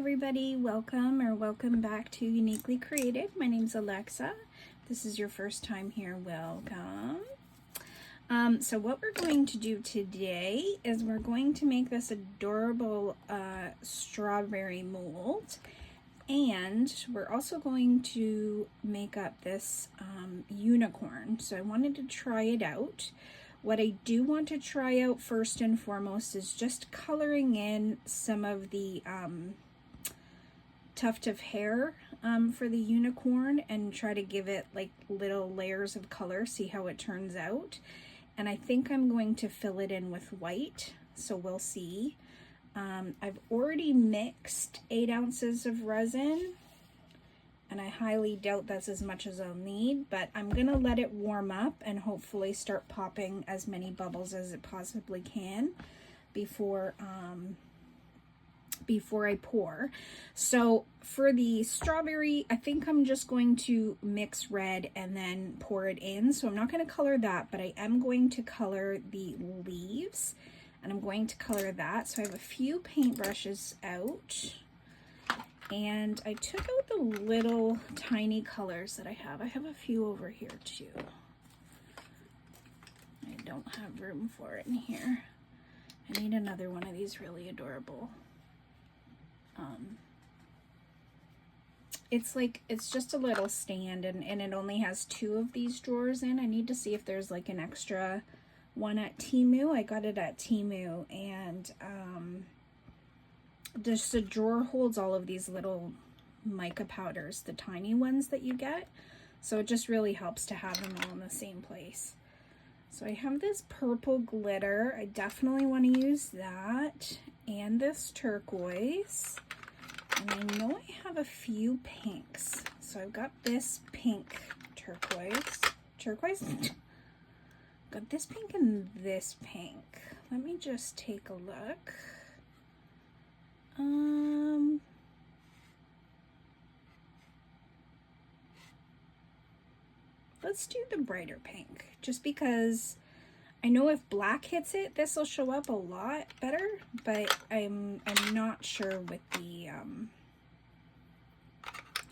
everybody, welcome back to Uniquely Created. My name's Alexa. If this is your first time here, welcome. So what we're going to do today is we're going to make this adorable strawberry mold, and we're also going to make up this unicorn. So I wanted to try it out. What I do want to try out first and foremost is just coloring in some of the tuft of hair for the unicorn and try to give it like little layers of color, see how it turns out. And I think I'm going to fill it in with white, so we'll see. I've already mixed 8 ounces of resin, and I highly doubt that's as much as I'll need, but I'm gonna let it warm up and hopefully start popping as many bubbles as it possibly can before I pour. So for the strawberry, I think I'm just going to mix red and then pour it in. So I'm not going to color that, but I am going to color the leaves, and I'm going to color that. So I have a few paintbrushes out, and I took out the little tiny colors that I have. I have a few over here too. I don't have room for it in here. I need another one of these really adorable. It's just a little stand, and it only has 2 of these drawers in. I need to see if there's like an extra one at Temu. I got it at Temu, and just the drawer holds all of these little mica powders, the tiny ones that you get. So it just really helps to have them all in the same place. So I have this purple glitter. I definitely want to use that, and this turquoise. And I know I have a few pinks. So I've got this pink turquoise. Got this pink and this pink. Let me just take a look. Let's do the brighter pink, just because I know if black hits it, this will show up a lot better, but I'm not sure with the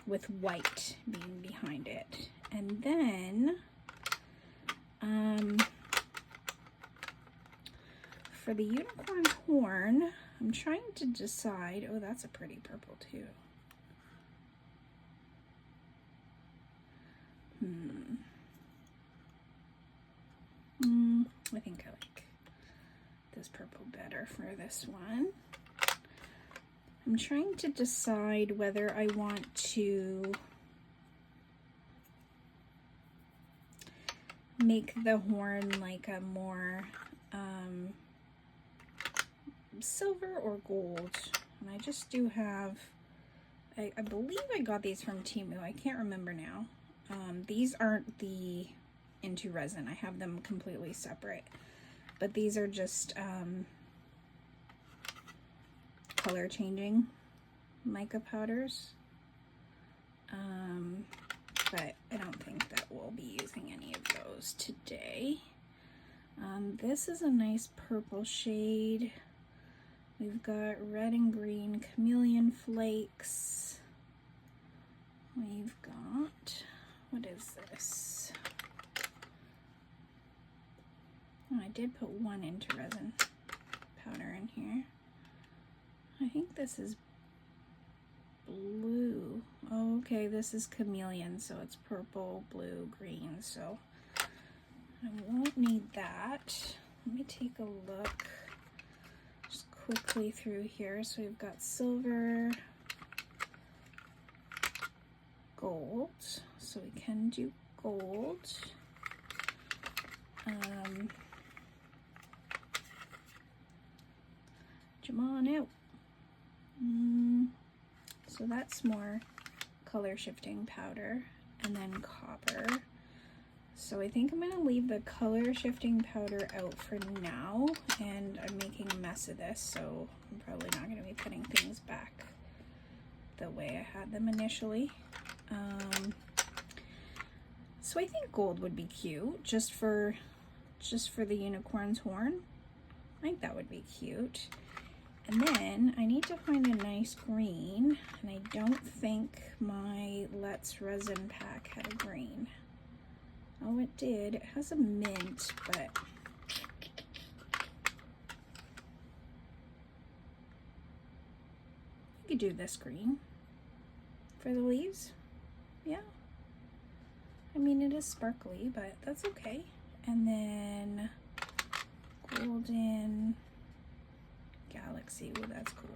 with white being behind it. And then for the unicorn horn, I'm trying to decide. Oh, that's a pretty purple too. I think I like this purple better for this one. I'm trying to decide whether I want to make the horn like a more silver or gold. And I just do have, I believe I got these from Temu. I can't remember now. These aren't the IntoResin. I have them completely separate. But these are just color changing mica powders. But I don't think that we'll be using any of those today. This is a nice purple shade. We've got red and green chameleon flakes. We've got, what is this? Oh, I did put 1 IntoResin powder in here. I think this is blue. Oh, okay, this is chameleon, so it's purple, blue, green, so I won't need that. Let me take a look just quickly through here. So we've got silver, gold, so we can do gold. Come on out. So that's more color shifting powder, and then copper. So I think I'm going to leave the color shifting powder out for now, and I'm making a mess of this, so I'm probably not going to be putting things back the way I had them initially. So I think gold would be cute, just for the unicorn's horn. I think that would be cute. And then I need to find a nice green, and I don't think my Let's Resin pack had a green. Oh, it did. It has a mint, but you could do this green for the leaves. Yeah. I mean, it is sparkly, but that's okay. And then Golden Galaxy. Oh, that's cool.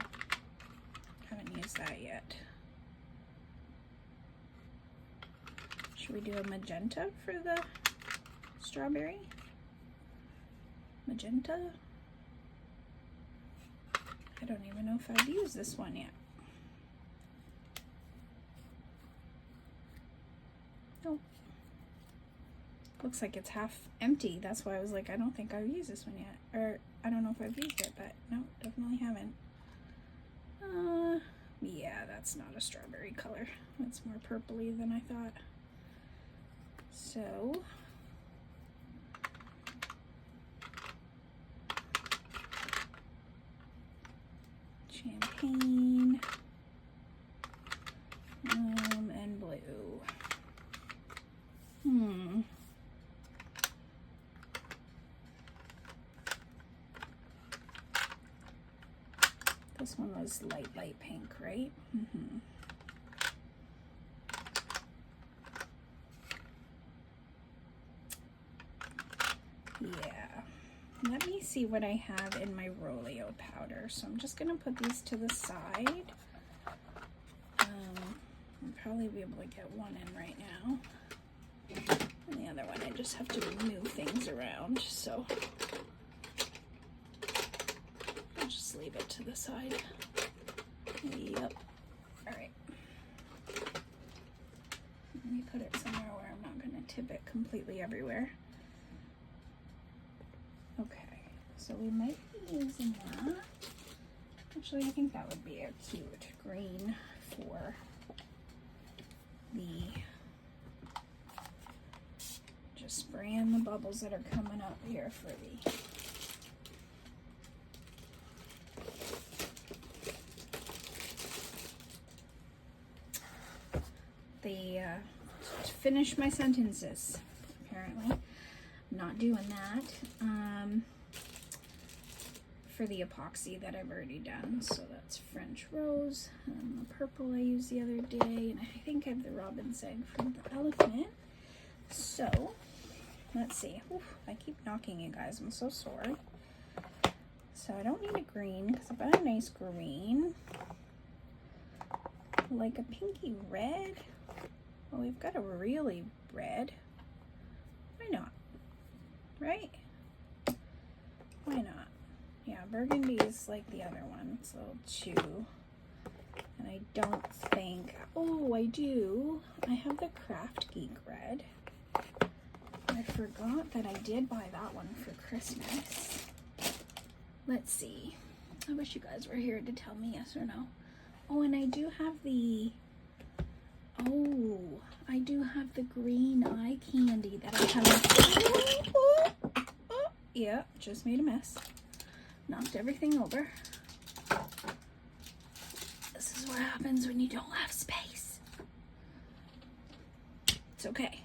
Haven't used that yet. Should we do a magenta for the strawberry? Magenta? I don't even know if I've used this one yet. Oh. Looks like it's half empty. That's why I was like, I don't think I've used this one yet. Or I don't know if I've used it, but no, definitely haven't. Yeah, that's not a strawberry color. That's more purpley than I thought. So, champagne, and blue. This one was light pink, right? Yeah. Let me see what I have in my Roleo powder. So I'm just gonna put these to the side. I'll probably be able to get one in right now. And the other one, I just have to move things around. So I'll just leave it to the side. Yep. All right. Let me put it somewhere where I'm not gonna tip it completely everywhere. Okay, so we might be using that. Actually, I think that would be a cute green for the, just spraying the bubbles that are coming up here for to finish my sentences, apparently. Not doing that for the epoxy that I've already done. So that's French Rose, and the purple I used the other day, and I think I have the robin's egg from the elephant. So let's see. Oof, I keep knocking, you guys. I'm so sorry. So I don't need a green because I've got a nice green, like a pinky red. Well, we've got a really red. Why not? Right? Why not? Yeah, burgundy is like the other one, so two. And I don't think, oh, I do. I have the Craft Geek red. I forgot that I did buy that one for Christmas. Let's see. I wish you guys were here to tell me yes or no. Oh, and I do have the, I do have the green eye candy that I haven't. Yeah, just made a mess. Knocked everything over. This is what happens when you don't have space. It's okay.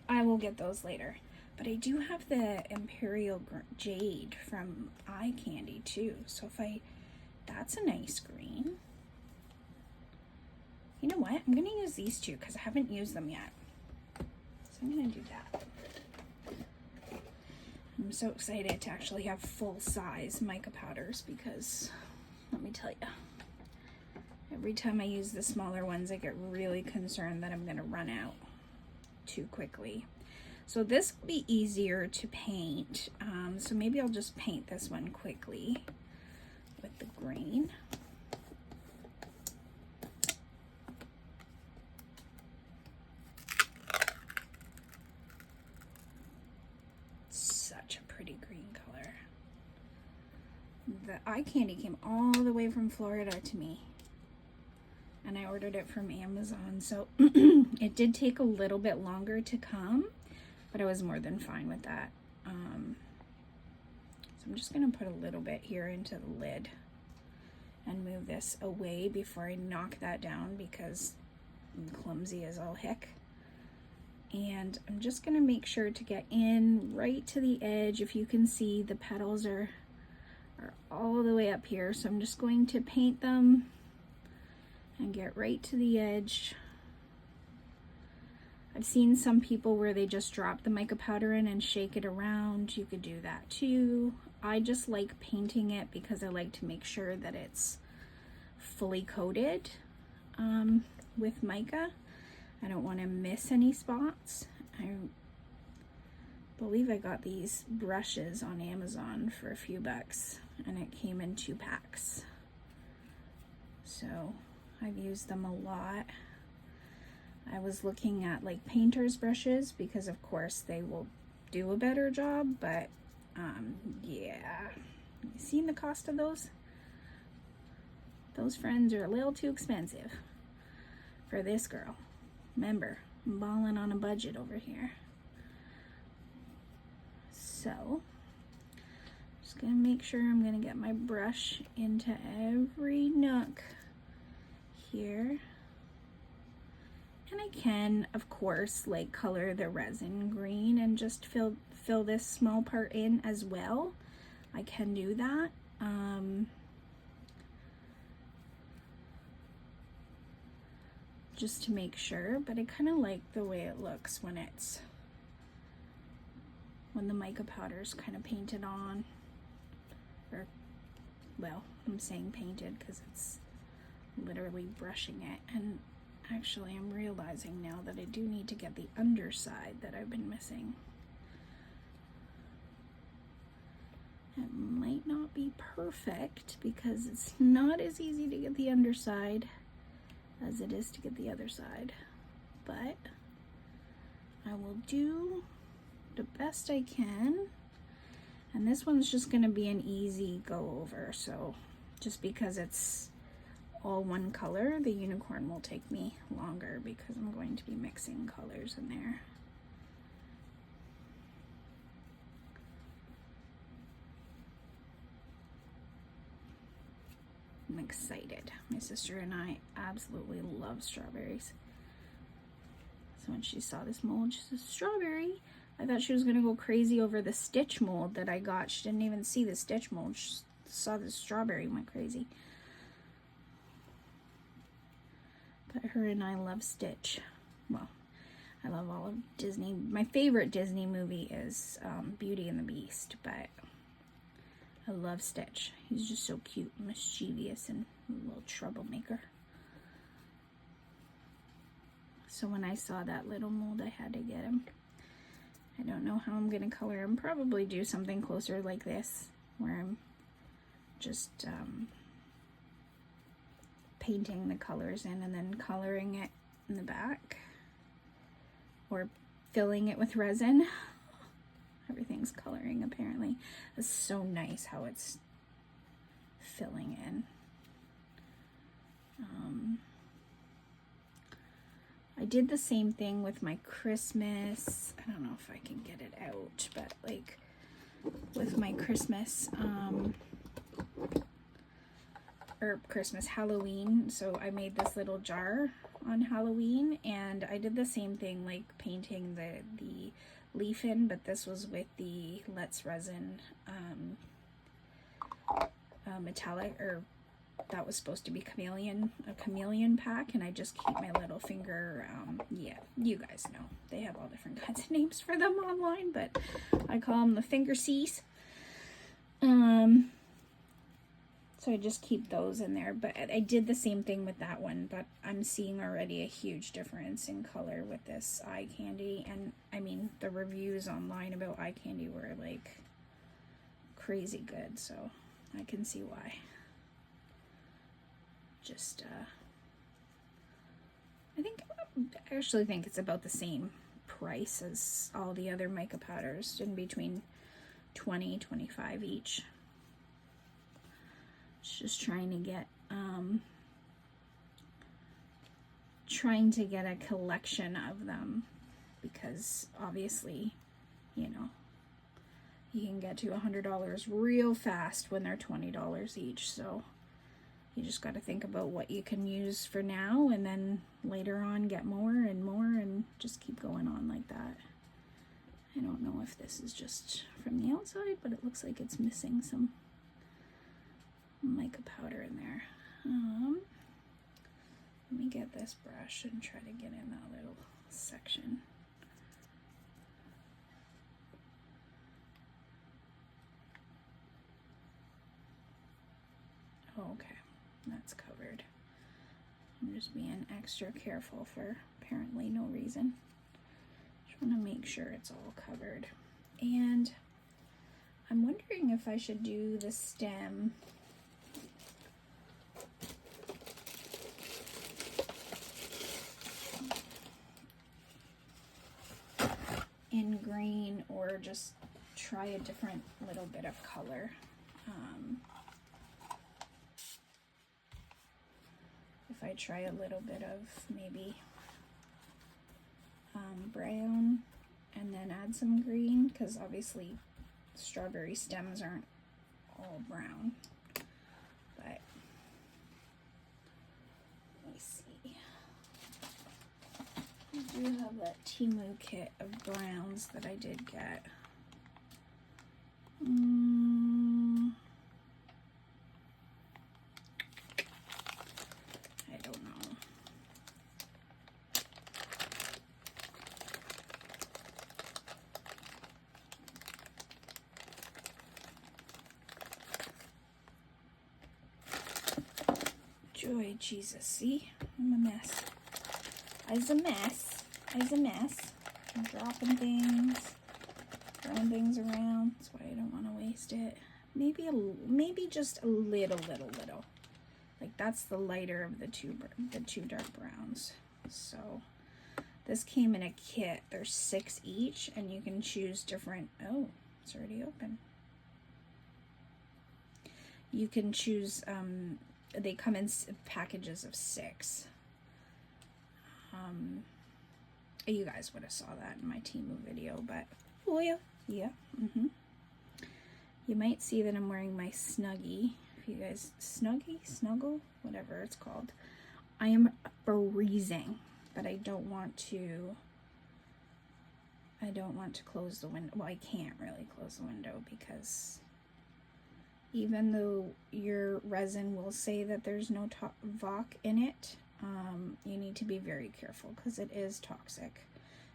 I will get those later. But I do have the Imperial Jade from Eye Candy too. So that's a nice green. You know what? I'm going to use these two because I haven't used them yet. So I'm going to do that. I'm so excited to actually have full-size mica powders because, let me tell you, every time I use the smaller ones, I get really concerned that I'm going to run out too quickly. So this will be easier to paint. So maybe I'll just paint this one quickly with the green. Such a pretty green color. The eye candy came all the way from Florida to me, and I ordered it from Amazon, so it did take a little bit longer to come, but I was more than fine with that. So I'm just going to put a little bit here into the lid and move this away before I knock that down because I'm clumsy as all heck. And I'm just going to make sure to get in right to the edge. If you can see, the petals are all the way up here, so I'm just going to paint them and get right to the edge. I've seen some people where they just drop the mica powder in and shake it around. You could do that too. I just like painting it because I like to make sure that it's fully coated with mica. I don't want to miss any spots. I believe I got these brushes on Amazon for a few bucks, and it came in 2 packs. So I've used them a lot. I was looking at like painter's brushes because of course they will do a better job, but yeah, you seen the cost of those? Those friends are a little too expensive for this girl. Remember, I'm balling on a budget over here. So, just gonna make sure I'm gonna get my brush into every nook here. And I can, of course, like color the resin green and just fill this small part in as well. I can do that. Just to make sure, but I kind of like the way it looks when the mica powder's kind of painted on, or, well, I'm saying painted because it's literally brushing it. And actually I'm realizing now that I do need to get the underside that I've been missing. It might not be perfect because it's not as easy to get the underside as it is to get the other side, but I will do the best I can. And this one's just going to be an easy go over, so just because it's all one color, the unicorn will take me longer because I'm going to be mixing colors in there. I'm excited. My sister and I absolutely love strawberries. So when she saw this mold, she said, strawberry. I thought she was going to go crazy over the stitch mold that I got. She didn't even see the stitch mold. She saw the strawberry and went crazy. But her and I love Stitch. Well, I love all of Disney. My favorite Disney movie is Beauty and the Beast, but I love Stitch. He's just so cute, mischievous, and a little troublemaker. So when I saw that little mold, I had to get him. I don't know how I'm going to color him. Probably do something closer like this, where I'm just painting the colors in and then coloring it in the back, or filling it with resin. Everything's coloring apparently. It's so nice how it's filling in. I did the same thing with my Christmas. I don't know if I can get it out, but like with my Christmas, or Christmas, Halloween. So I made this little jar on Halloween, and I did the same thing, like painting the leaf in, but this was with the Let's Resin metallic, or that was supposed to be a chameleon pack, and I just keep my little finger, yeah, you guys know, they have all different kinds of names for them online, but I call them the finger C's. So I just keep those in there, but I did the same thing with that one, but I'm seeing already a huge difference in color with this eye candy. And I mean, the reviews online about eye candy were like crazy good, so I can see why. Just, I actually think it's about the same price as all the other mica powders, in between $20-25 each. Just trying to get a collection of them, because obviously, you know, you can get to $100 real fast when they're $20 each. So you just got to think about what you can use for now, and then later on get more and more, and just keep going on like that. I don't know if this is just from the outside, but it looks like it's missing some mica powder in there. Let me get this brush and try to get in that little section. Okay, that's covered. I'm just being extra careful for apparently no reason. Just want to make sure it's all covered. And I'm wondering if I should do the stem in green, or just try a different little bit of color. If I try a little bit of maybe brown and then add some green, because obviously strawberry stems aren't all brown. But let me see. I do have that Temu kit of browns that I did get. I don't know. Joy Jesus, see? I'm a mess. I's a mess. I's a mess. I'm dropping things, throwing things around. That's why I don't want to waste it. Maybe just a little. Like that's the lighter of the two dark browns. So this came in a kit. There's 6 each, and you can choose different. Oh, it's already open. You can choose. They come in packages of 6. You guys would have saw that in my Temu video, but oh yeah. You might see that I'm wearing my Snuggie. If you guys snuggle, whatever it's called. I am freezing, but I don't want to close the window. Well, I can't really close the window because even though your resin will say that there's no VOC in it, you need to be very careful because it is toxic.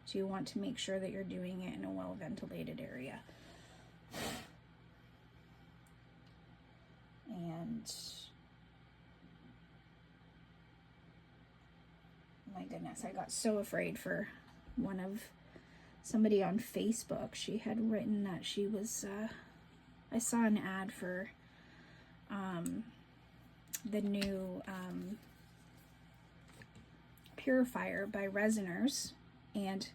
So you want to make sure that you're doing it in a well-ventilated area. And my goodness, I got so afraid for somebody on Facebook. She had written that she was, I saw an ad for the new purifier by Resiners, and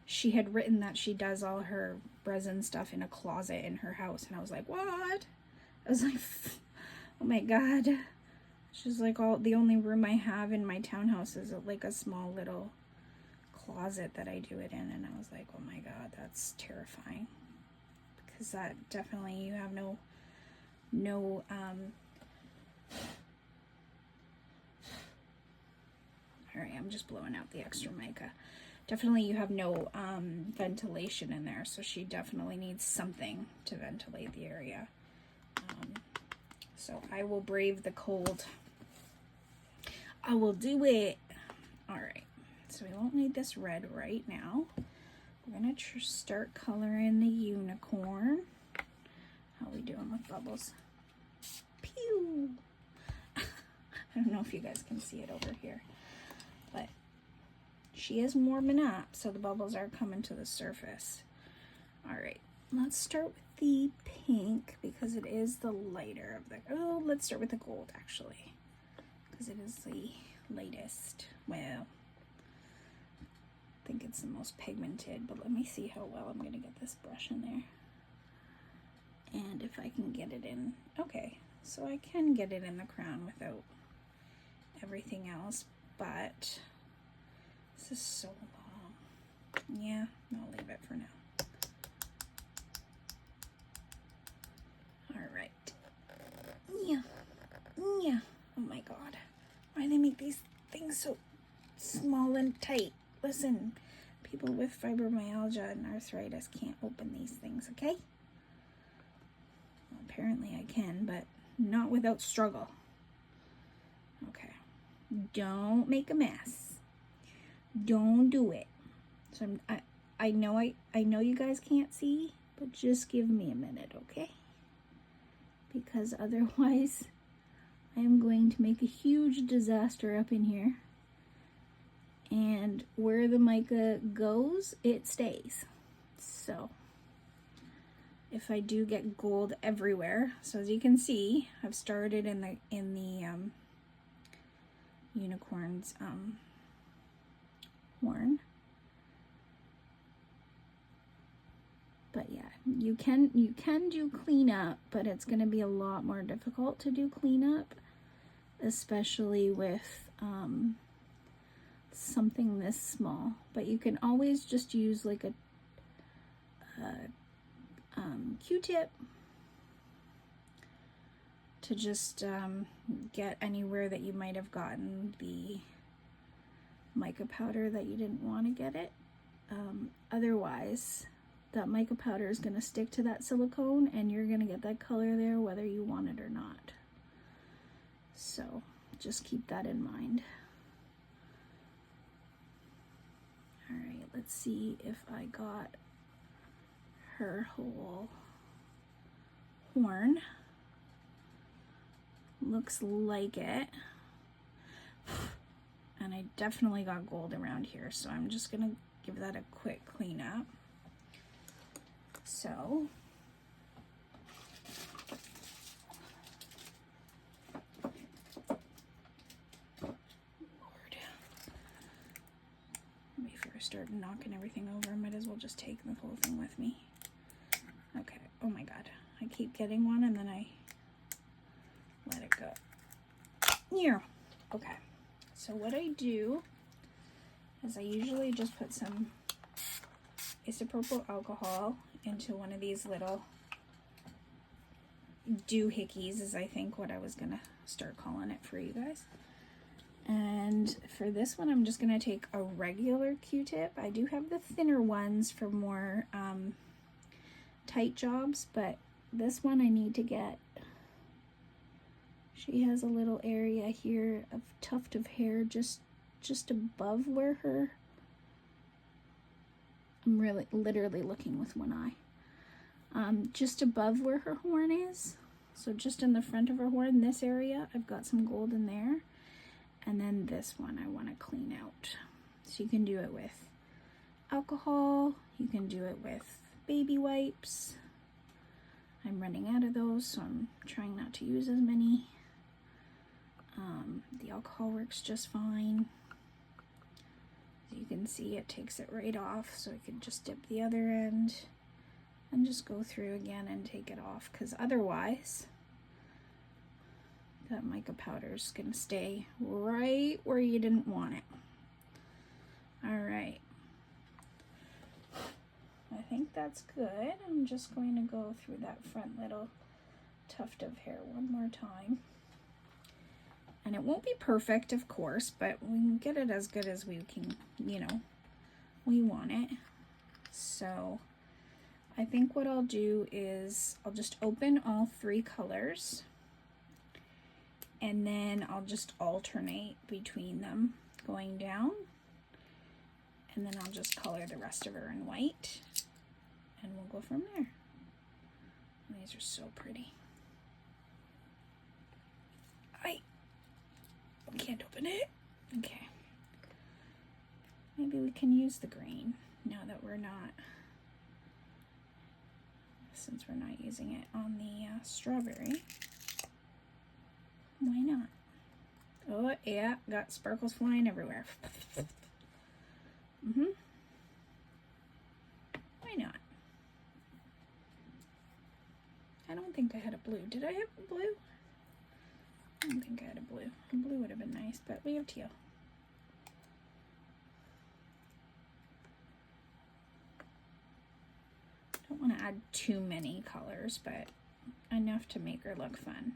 she had written that she does all her resin stuff in a closet in her house, and I was like, what? I was like, oh my god. She's like, the only room I have in my townhouse is like a small little closet that I do it in. And I was like, oh my god, that's terrifying, because that definitely, you have no all right, I'm just blowing out the extra mica. Definitely you have no ventilation in there, so she definitely needs something to ventilate the area. So I will brave the cold. I will do it. All right, so we won't need this red right now. We're gonna start coloring the unicorn. How are we doing with bubbles? Pew! I don't know if you guys can see it over here, but she is warming up, so the bubbles are coming to the surface. All right, let's start with the pink because it is the lighter of the, oh, let's start with the gold actually, because it is the lightest. Well, I think it's the most pigmented, but let me see how well I'm gonna get this brush in there. And if I can get it in, okay, so I can get it in the crown without everything else, but this is so long. Yeah, I'll leave it for now. God. Why do they make these things so small and tight? Listen, people with fibromyalgia and arthritis can't open these things, okay? Well, apparently I can, but not without struggle. Okay. Don't make a mess. Don't do it. So I know you guys can't see, but just give me a minute, okay? Because otherwise I am going to make a huge disaster up in here. And where the mica goes, it stays. So if I do get gold everywhere, so as you can see, I've started in the unicorn's horn. But yeah, you can do cleanup, but it's going to be a lot more difficult to do cleanup, especially with something this small. But you can always just use like a Q-tip to just get anywhere that you might have gotten the mica powder that you didn't want to get it. Otherwise, that mica powder is going to stick to that silicone and you're going to get that color there whether you want it or not. So just keep that in mind. Alright, let's see if I got her whole horn. Looks like it. And I definitely got gold around here, so I'm just gonna give that a quick clean up. So Lord, before I start knocking everything over, I might as well just take the whole thing with me. Okay, oh my god, I keep getting one and then I let it go. Yeah. Okay, so what I do is I usually just put some isopropyl alcohol into one of these little doohickeys, is I think what I was gonna start calling it for you guys. And for this one, I'm just gonna take a regular Q-tip. I do have the thinner ones for more tight jobs, but this one I need to get. She has a little area here of tuft of hair just above where her, I'm really literally looking with one eye. Just above where her horn is. So just in the front of her horn, this area, I've got some gold in there. And then this one I want to clean out. So you can do it with alcohol. You can do it with baby wipes. I'm running out of those, so I'm trying not to use as many. The alcohol works just fine. As you can see, it takes it right off, so I can just dip the other end and just go through again and take it off, because otherwise that mica powder is going to stay right where you didn't want it. Alright, I think that's good. I'm just going to go through that front little tuft of hair one more time. And it won't be perfect, of course, but we can get it as good as we can, you know, we want it. So I think what I'll do is I'll just open all three colors and then I'll just alternate between them going down, and then I'll just color the rest of her in white and we'll go from there. These are so pretty. I can't open it. Okay. Maybe we can use the green now that we're not, since we're not using it on the strawberry. Why not? Oh yeah, got sparkles flying everywhere. Why not? I don't think I had a blue. Did I have a blue? I don't think I had a blue. A blue would have been nice, but we have teal. Don't want to add too many colors, but enough to make her look fun,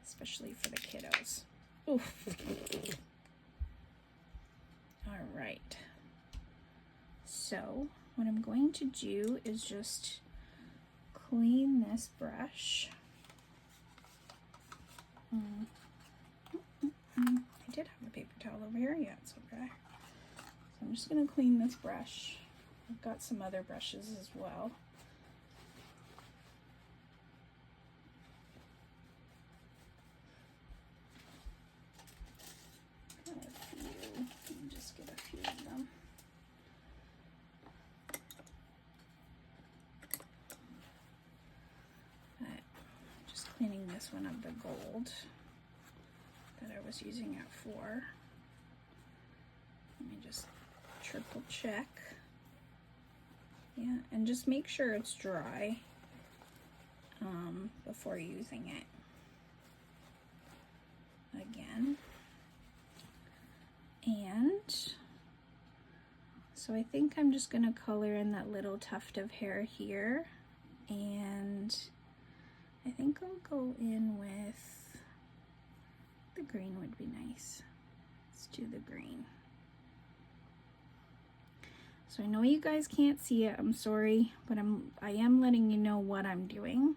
especially for the kiddos. Oof. All right. So what I'm going to do is just clean this brush. I did have a paper towel over here. Yeah, it's okay. So I'm just going to clean this brush. I've got some other brushes as well. Got a few. Let me just get a few of them. Just cleaning this one of the gold that I was using it for. Let me just triple check. Yeah, and just make sure it's dry before using it again. And so I think I'm just going to color in that little tuft of hair here, and I think I'll go in with the green would be nice. Let's do the green. So I know you guys can't see it, I'm sorry, but I am letting you know what I'm doing.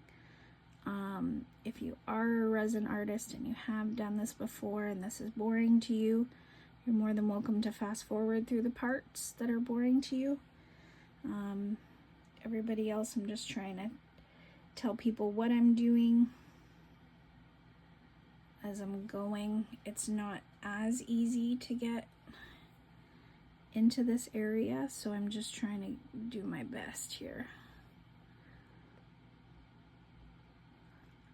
If you are a resin artist and you have done this before and this is boring to you, you're more than welcome to fast forward through the parts that are boring to you. Everybody else, I'm just trying to tell people what I'm doing as I'm going. It's not as easy to get into this area, so I'm just trying to do my best here.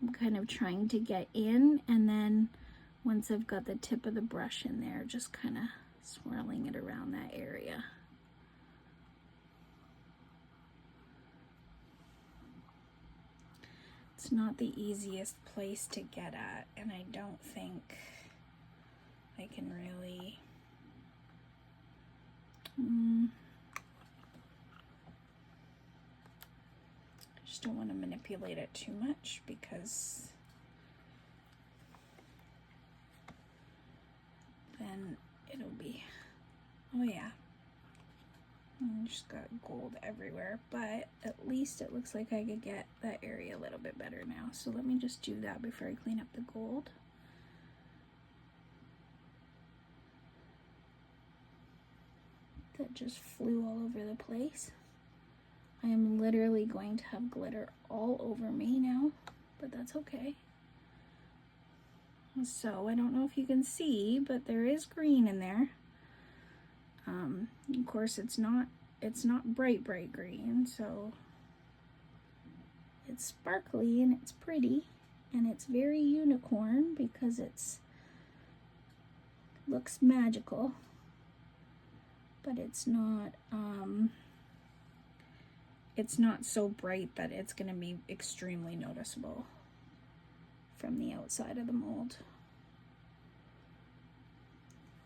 I'm kind of trying to get in, and then once I've got the tip of the brush in there, just kind of swirling it around that area. It's not the easiest place to get at, and I don't think I can really I just don't want to manipulate it too much, because then it'll be, oh yeah, I just got gold everywhere, but at least it looks like I could get that area a little bit better now. So let me just do that before I clean up the gold. That just flew all over the place. I am literally going to have glitter all over me now, but that's okay. So I don't know if you can see, but there is green in there. Of course, it's not bright green, so it's sparkly and it's pretty, and it's very unicorn because looks magical, but it's not so bright that it's going to be extremely noticeable from the outside of the mold.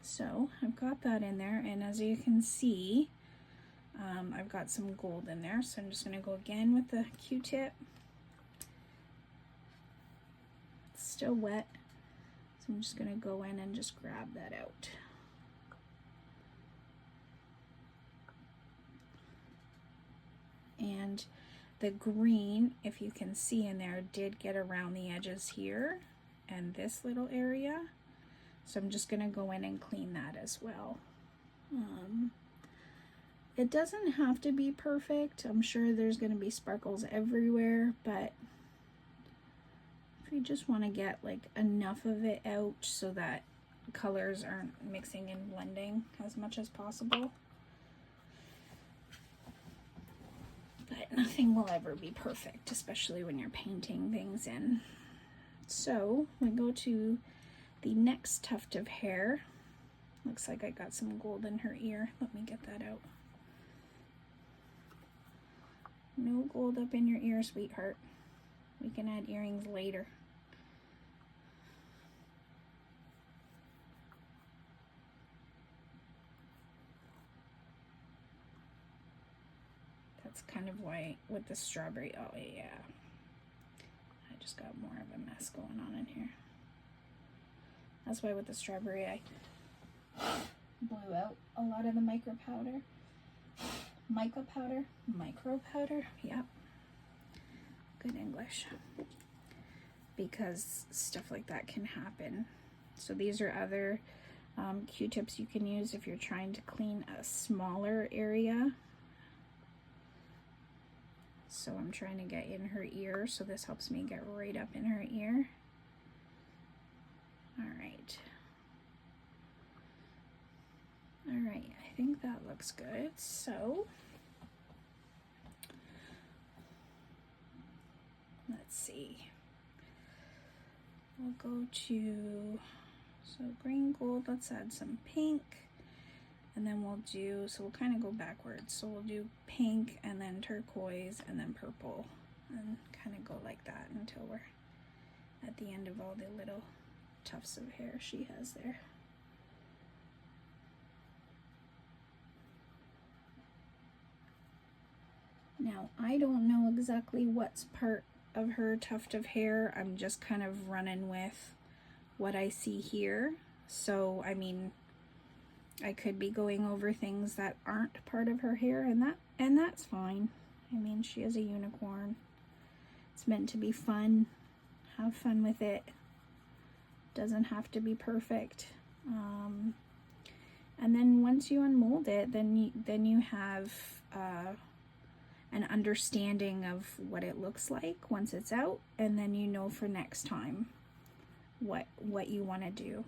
So I've got that in there, and as you can see, I've got some gold in there, so I'm just going to go again with the Q-tip. It's still wet, so I'm just going to go in and just grab that out. And the green, if you can see in there, did get around the edges here and this little area. So I'm just going to go in and clean that as well. It doesn't have to be perfect. I'm sure there's going to be sparkles everywhere, but if you just want to get like enough of it out so that colors aren't mixing and blending as much as possible. But nothing will ever be perfect, especially when you're painting things in. So we go to the next tuft of hair. Looks like I got some gold in her ear. Let me get that out. No gold up in your ear, sweetheart. We can add earrings later. That's kind of why with the strawberry, oh yeah. I just got more of a mess going on in here. That's why with the strawberry I blew out a lot of the micro powder. Micro powder, yep. Good English. Because stuff like that can happen. So these are other Q-tips you can use if you're trying to clean a smaller area. So I'm trying to get in her ear, so this helps me get right up in her ear. All right. All right, I think that looks good. So let's see. We'll go to, so green, gold, let's add some pink, and then we'll do, so we'll kind of go backwards. So we'll do pink and then turquoise and then purple and kind of go like that until we're at the end of all the little tufts of hair she has there. Now, I don't know exactly what's part of her tuft of hair. I'm just kind of running with what I see here. So, I mean, I could be going over things that aren't part of her hair, and that's fine. I mean, she is a unicorn. It's meant to be fun. Have fun with it. Doesn't have to be perfect. And then once you unmold it, then you have an understanding of what it looks like once it's out, and then you know for next time what you want to do.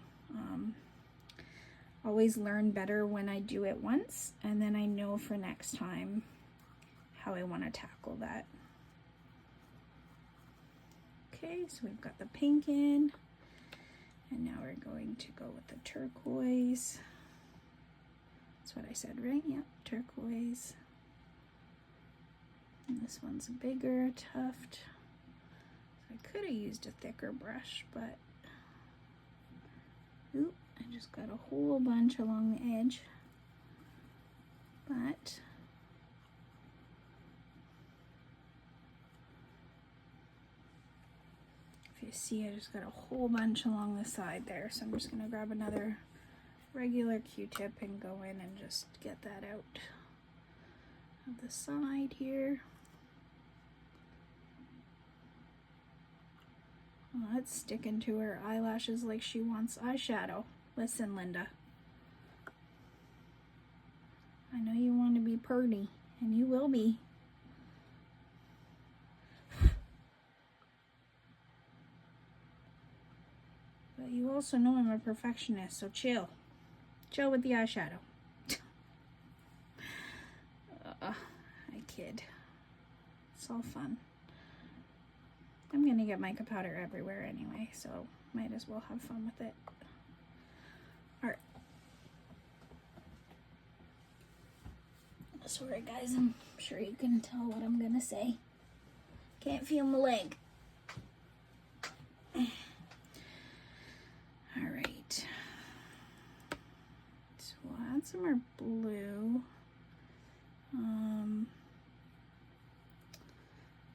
Always learn better when I do it once, and then I know for next time how I want to tackle that. Okay, so we've got the pink in, and now we're going to go with the turquoise. That's what I said, right? Yep, turquoise. And this one's a bigger tuft. So I could have used a thicker brush, but oop, I just got a whole bunch along the edge. But if you see, I just got a whole bunch along the side there. So I'm just gonna grab another regular Q-tip and go in and just get that out of the side here. Oh, that's sticking to her eyelashes like she wants eyeshadow. Listen, Linda. I know you want to be pretty, and you will be. But you also know I'm a perfectionist, so chill. Chill with the eyeshadow. I kid. It's all fun. I'm gonna get mica powder everywhere anyway, so might as well have fun with it. Alright. Sorry guys, I'm sure you can tell what I'm gonna say. Can't feel my leg. Alright. So we'll add some more blue.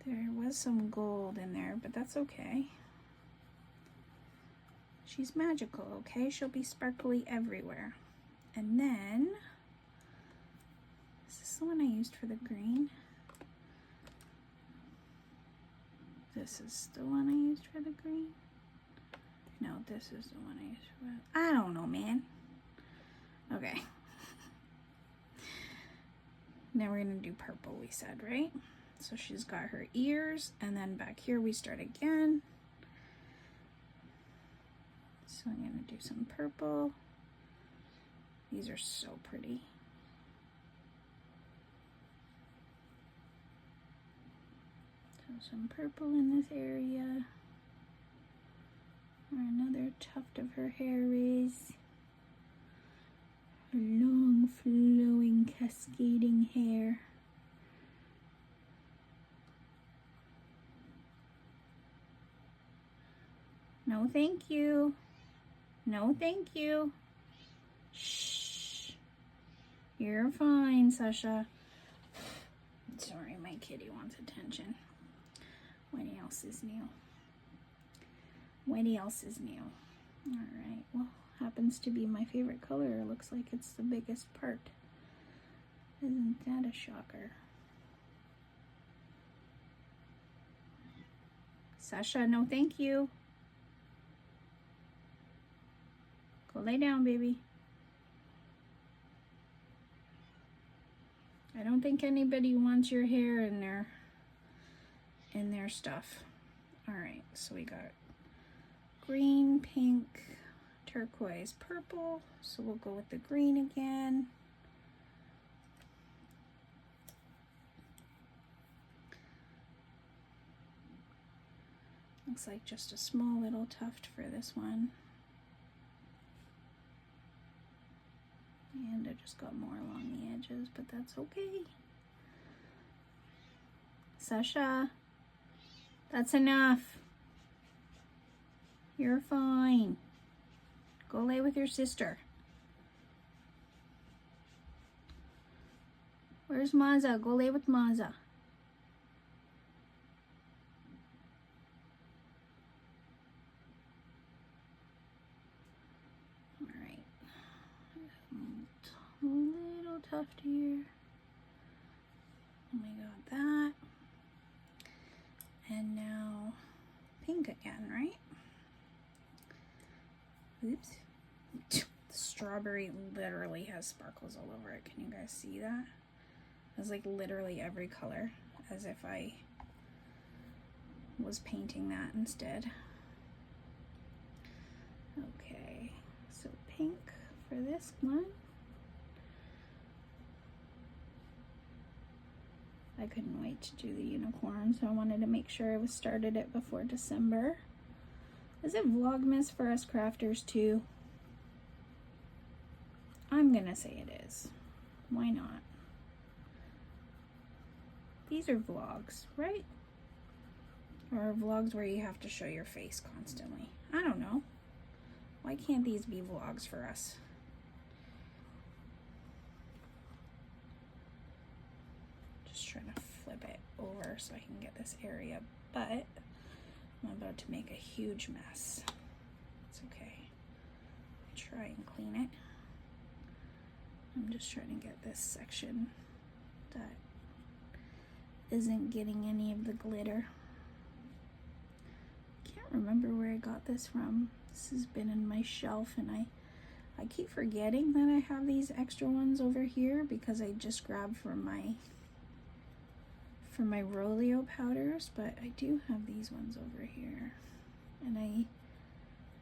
There was some gold in there, but that's okay. She's magical, okay? She'll be sparkly everywhere. And then, is this the one I used for the green? This is the one I used for the green? No, this is the one I used for the... I don't know, man. Okay. Now we're gonna do purple, we said, right? So she's got her ears, and then back here we start again. So I'm gonna do some purple. These are so pretty. So some purple in this area. Where another tuft of her hair is. Her long, flowing, cascading hair. No, thank you. No, thank you. Shh. You're fine, Sasha. Sorry, my kitty wants attention. What else is new? What else is new? Alright, well, happens to be my favorite color. It looks like it's the biggest part. Isn't that a shocker? Sasha, no thank you. Go lay down, baby. I don't think anybody wants your hair in their stuff. Alright, so we got green, pink, turquoise, purple. So we'll go with the green again. Looks like just a small little tuft for this one. And I just got more along the edges, but that's okay. Sasha, that's enough. You're fine. Go lay with your sister. Where's Maza? Go lay with Maza. Alright. A little tuft here. And we got that. And now pink again, right? Oops. The strawberry literally has sparkles all over it. Can you guys see that? It's like literally every color, as if I was painting that instead. Okay, so pink for this one. I couldn't wait to do the unicorn, so I wanted to make sure I started it before December. Is it Vlogmas for us crafters too? I'm gonna say it is. Why not? These are vlogs, right? Or vlogs where you have to show your face constantly. I don't know. Why can't these be vlogs for us? Just trying to flip it over so I can get this area, but I'm about to make a huge mess. It's okay. I'll try and clean it. I'm just trying to get this section that isn't getting any of the glitter. Can't remember where I got this from. This has been in my shelf, and I keep forgetting that I have these extra ones over here because I just grabbed from my Roleo powders, but I do have these ones over here. And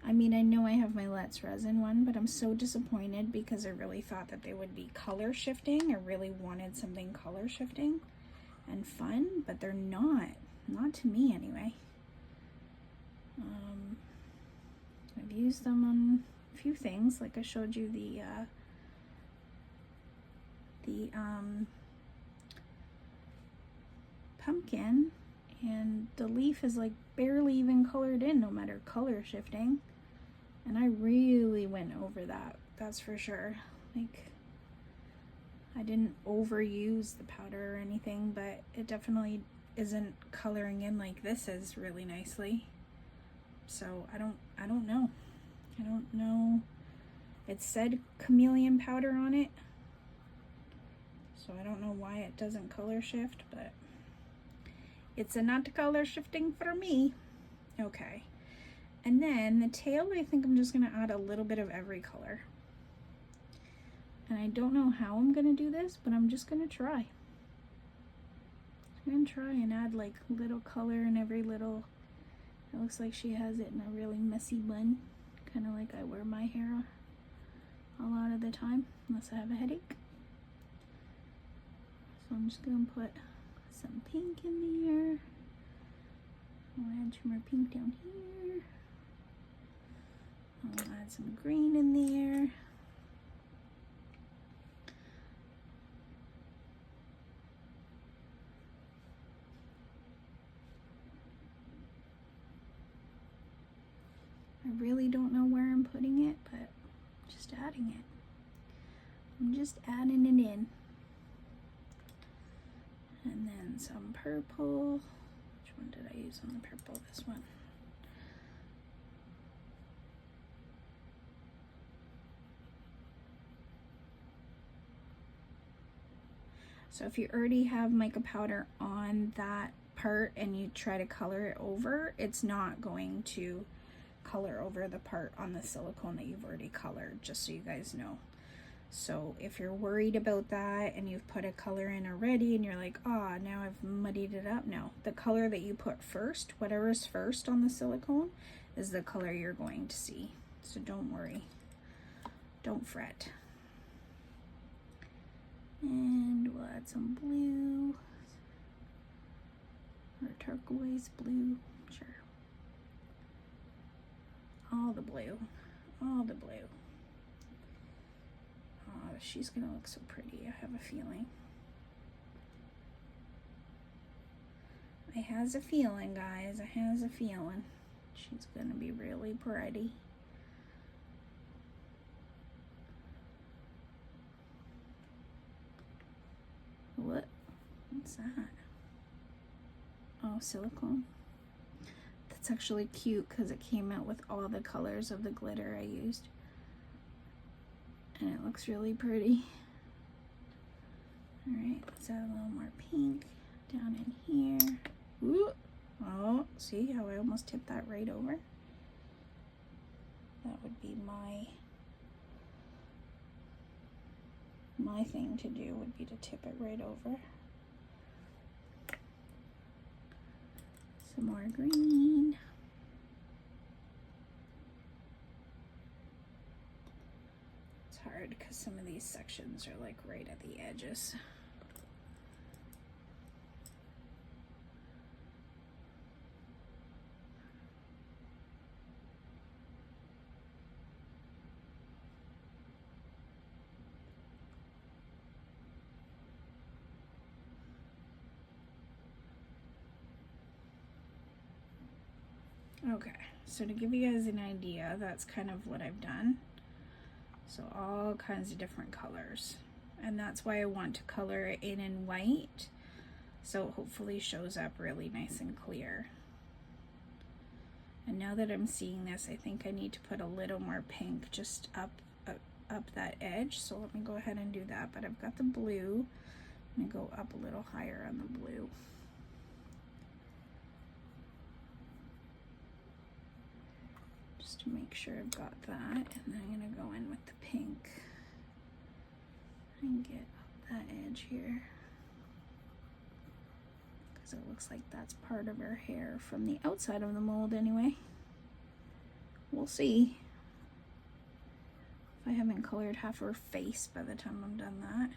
I mean, I know I have my Let's Resin one, but I'm so disappointed because I really thought that they would be color shifting. I really wanted something color shifting and fun, but they're not to me anyway. I've used them on a few things, like I showed you the pumpkin, and the leaf is like barely even colored in, no matter color shifting, and I really went over that, that's for sure. Like, I didn't overuse the powder or anything, but it definitely isn't coloring in like this is really nicely. So I don't know. It said chameleon powder on it, so I don't know why it doesn't color shift, but it's a not color shifting for me. Okay, and then the tail, I think I'm just gonna add a little bit of every color. And I don't know how I'm gonna do this, but I'm just gonna try. I'm gonna try and add like little color in every little. It looks like she has it in a really messy bun, kind of like I wear my hair a lot of the time, unless I have a headache. So I'm just gonna put some pink in there. I'll add some more pink down here. I'll add some green in there. I really don't know where I'm putting it, but I'm just adding it. I'm just adding it in. And then some purple. Which one did I use on the purple? This one. So if you already have mica powder on that part and you try to color it over, it's not going to color over the part on the silicone that you've already colored, just so you guys know. So if you're worried about that and you've put a color in already and you're like, oh, now I've muddied it up, no. The color that you put first, whatever's first on the silicone, is the color you're going to see. So don't worry. Don't fret. And we'll add some blue. Or turquoise blue, sure. All the blue. All the blue. Oh, she's gonna look so pretty, I have a feeling. I has a feeling, guys, I has a feeling. She's gonna be really pretty. What's that? Oh, silicone. That's actually cute because it came out with all the colors of the glitter I used. And it looks really pretty. Alright, let's add a little more pink down in here. Ooh. Oh, see how I almost tipped that right over? That would be my thing to do, would be to tip it right over. Some more green. It's hard because some of these sections are like right at the edges. Okay, so to give you guys an idea, that's kind of what I've done. So all kinds of different colors. And that's why I want to color it in white, so it hopefully shows up really nice and clear. And now that I'm seeing this, I think I need to put a little more pink just up that edge. So let me go ahead and do that. But I've got the blue. I'm gonna go up a little higher on the blue. To make sure I've got that, and then I'm going to go in with the pink and get up that edge here, because it looks like that's part of her hair from the outside of the mold anyway. We'll see if I haven't colored half her face by the time I'm done that.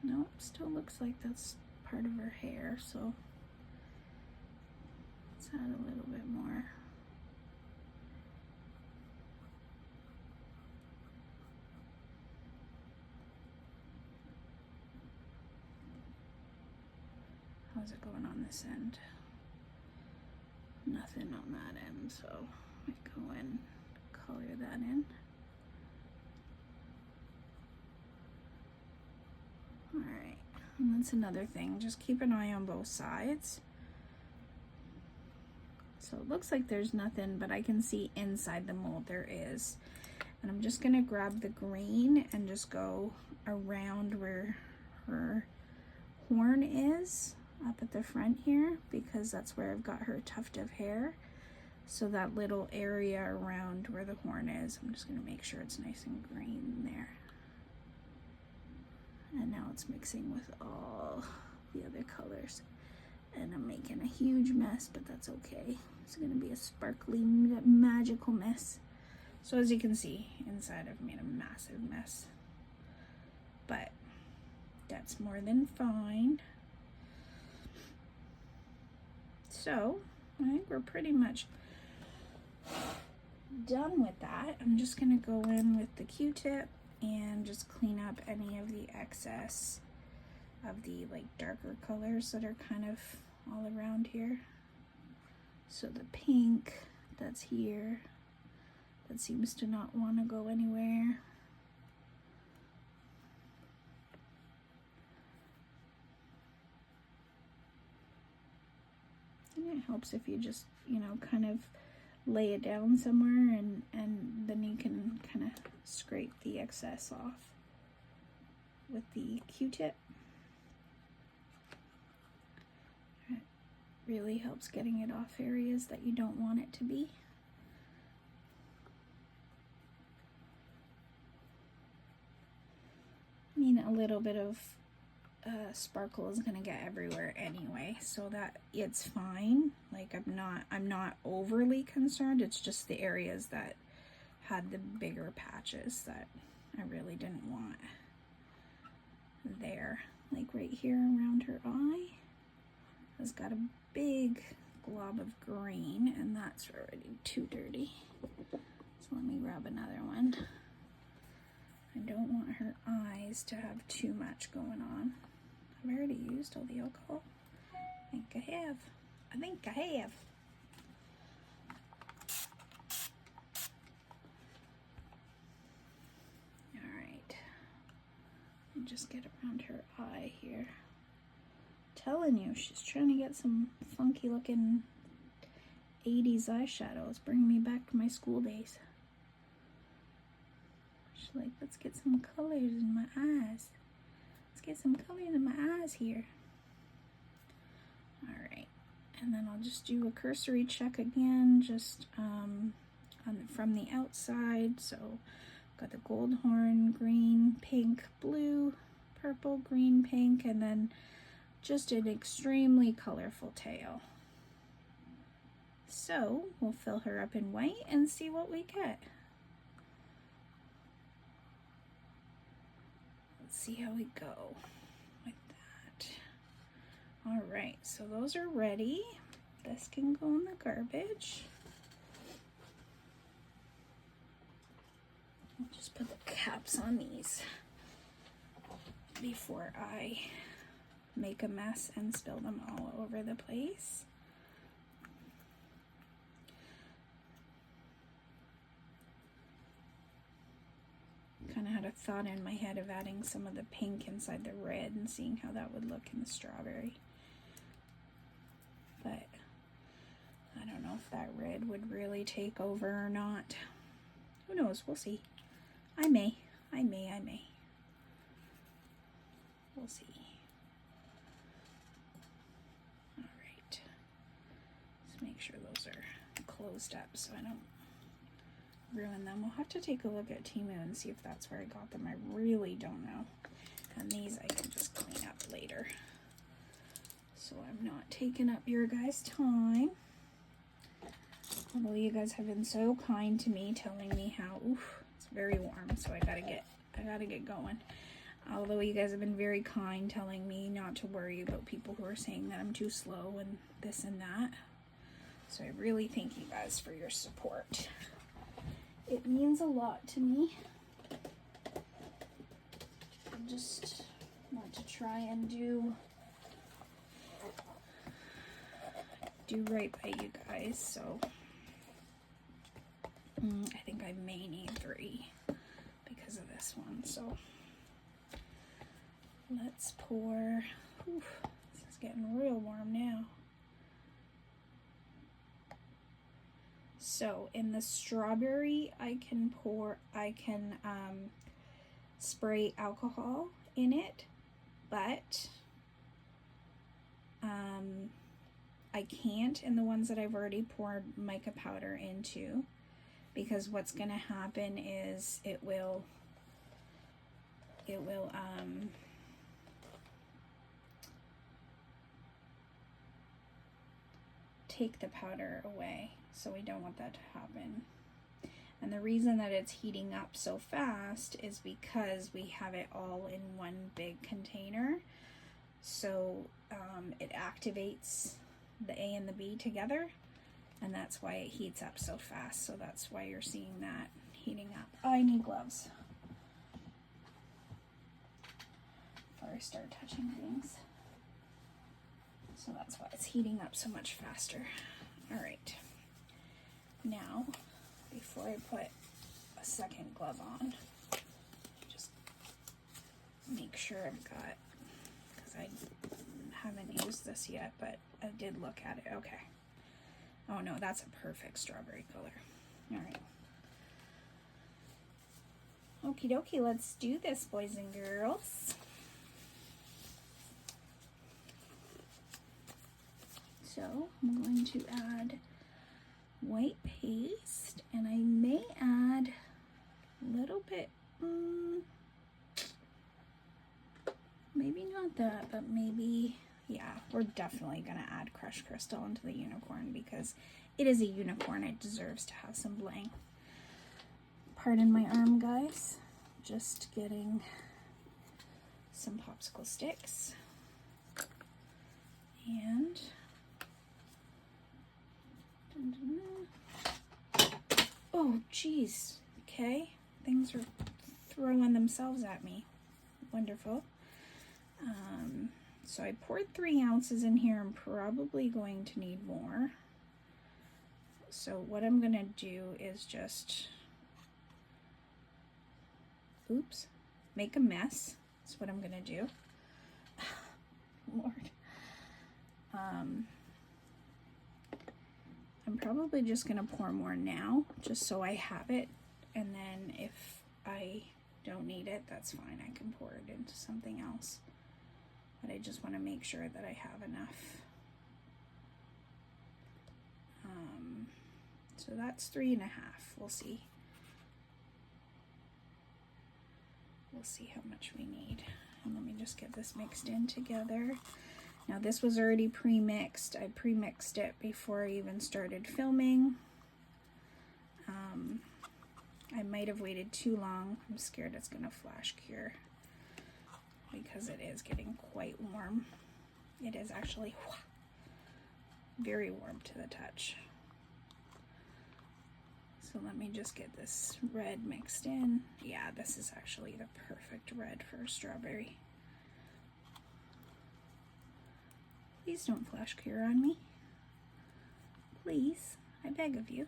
Nope, still looks like that's part of her hair, so let's add a little bit more. How's it going on this end? Nothing on that end, so I go and color that in. Alright, and that's another thing. Just keep an eye on both sides. So it looks like there's nothing, but I can see inside the mold there is. And I'm just going to grab the green and just go around where her horn is. Up at the front here, because that's where I've got her tuft of hair. So that little area around where the horn is, I'm just going to make sure it's nice and green there. And now it's mixing with all the other colors. And I'm making a huge mess, but that's okay. It's going to be a sparkly, magical mess. So as you can see, inside I've made a massive mess. But that's more than fine. So I think we're pretty much done with that. I'm just going to go in with the Q-tip and just clean up any of the excess of the like darker colors that are kind of all around here. So the pink that's here, that seems to not want to go anywhere. And it helps if you just, you know, kind of lay it down somewhere and then you can kind of scrape the excess off with the Q-tip. It really helps getting it off areas that you don't want it to be. I mean, a little bit of sparkle is gonna get everywhere anyway, so that it's fine. Like I'm not overly concerned. It's just the areas that had the bigger patches that I really didn't want there. Like right here around her eye has got a big glob of green, and that's already too dirty. So let me grab another one. I don't want her eyes to have too much going on. I've already used all the alcohol. I think I have. Alright. And just get around her eye here. Telling you, she's trying to get some funky looking 80s eyeshadow. It's bringing me back to my school days. She's like, let's get some colors in my eyes. Let's get some colors in my eyes here. Alright, and then I'll just do a cursory check again, just from the outside. So got the gold horn, green, pink, blue, purple, green, pink, and then just an extremely colorful tail. So we'll fill her up in white and see what we get. Let's see how we go with that. All right, so those are ready. This can go in the garbage. I'll just put the caps on these before I make a mess and spill them all over the place. Kind of had a thought in my head of adding some of the pink inside the red and seeing how that would look in the strawberry. But I don't know if that red would really take over or not. Who knows? We'll see. I may. We'll see. All right. Let's make sure those are closed up so I don't ruin them. We'll have to take a look at Temu and see if that's where I got them. I really don't know. And these I can just clean up later. So I'm not taking up your guys' time. Although you guys have been so kind to me, telling me how, it's very warm, so I gotta get going. Although you guys have been very kind, telling me not to worry about people who are saying that I'm too slow and this and that. So I really thank you guys for your support. It means a lot to me. I just want to try and do right by you guys, so I think I may need 3 because of this one. So let's pour. This is getting real warm now. So in the strawberry, I can spray alcohol in it, but I can't in the ones that I've already poured mica powder into, because what's going to happen is it will take the powder away, so we don't want that to happen. And the reason that it's heating up so fast is because we have it all in one big container, so it activates the A and the B together, and that's why it heats up so fast. So that's why you're seeing that heating up. I need gloves before I start touching things. So that's why it's heating up so much faster. All right, now before I put a second glove on, just make sure I've got, because I haven't used this yet, but I did look at it. Okay. Oh no, that's a perfect strawberry color. All right. Okie dokie, let's do this, boys and girls. So I'm going to add white paste, and I may add a little bit, maybe not that, but maybe, yeah, we're definitely going to add crushed crystal into the unicorn because it is a unicorn. It deserves to have some bling. Pardon my arm, guys. Just getting some popsicle sticks. And oh geez, okay, things are throwing themselves at me. Wonderful. So I poured 3 ounces in here. I'm probably going to need more. So what I'm gonna do is just, oops, make a mess. That's what I'm gonna do. Lord. I'm probably just going to pour more now, just so I have it, and then if I don't need it, that's fine. I can pour it into something else. But I just want to make sure that I have enough. So that's 3.5. We'll see. We'll see how much we need. And let me just get this mixed in together. Now this was already pre-mixed. I pre-mixed it before I even started filming. I might have waited too long. I'm scared it's gonna flash cure because it is getting quite warm. It is actually very warm to the touch. So let me just get this red mixed in. Yeah, this is actually the perfect red for a strawberry. Please don't flash cure on me. Please, I beg of you.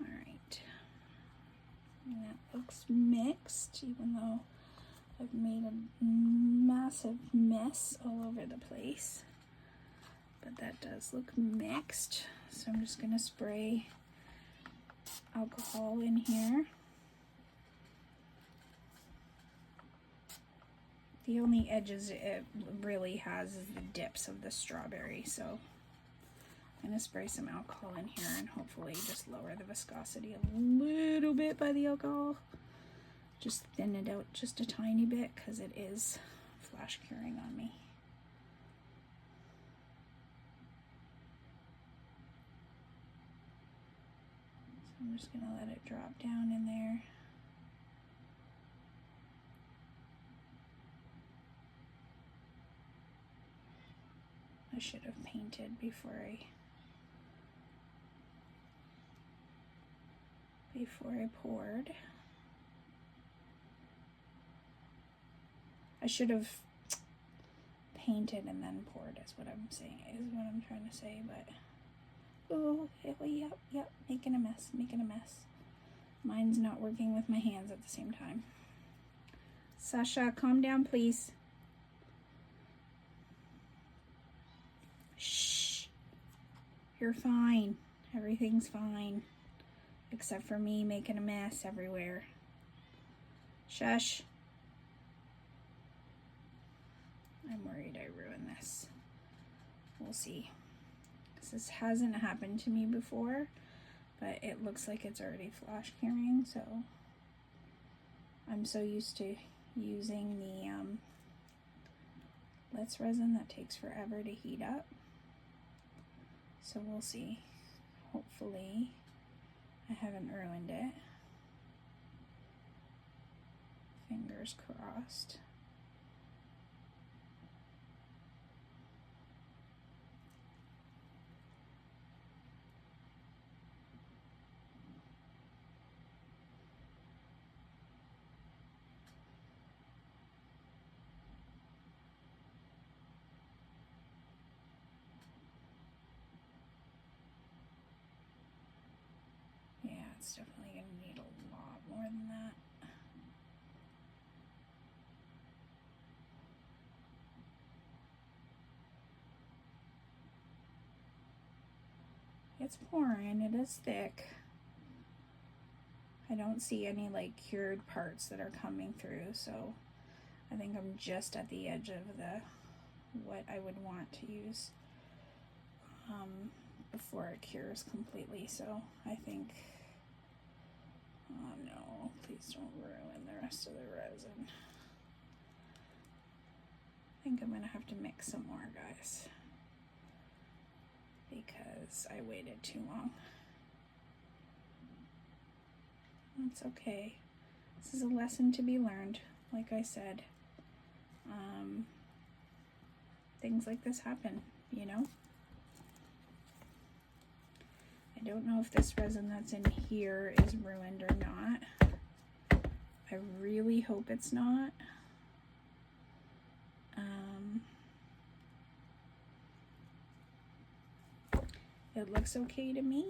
All right. And that looks mixed, even though I've made a massive mess all over the place. But that does look mixed. So I'm just gonna spray alcohol in here. The only edges it really has is the dips of the strawberry. So I'm gonna spray some alcohol in here and hopefully just lower the viscosity a little bit by the alcohol. Just thin it out just a tiny bit because it is flash curing on me. I'm just going to let it drop down in there. I should have painted before I poured. I should have painted and then poured is what I'm saying, is what I'm trying to say, but oh, yep, making a mess. Mine's not working with my hands at the same time. Sasha, calm down, please. Shh. You're fine. Everything's fine. Except for me making a mess everywhere. Shush. I'm worried I ruined this. We'll see. This hasn't happened to me before, but it looks like it's already flash curing, so I'm so used to using the Let's resin that takes forever to heat up. So we'll see. Hopefully I haven't ruined it. Fingers crossed. It's definitely going to need a lot more than that. It's pouring. It is thick. I don't see any like cured parts that are coming through, so I think I'm just at the edge of what I would want to use before it cures completely. So I think, oh no, please don't ruin the rest of the resin. I think I'm gonna have to mix some more, guys, because I waited too long. That's okay. This is a lesson to be learned. Like I said, things like this happen, you know? I don't know if this resin that's in here is ruined or not. I really hope it's not. It looks okay to me,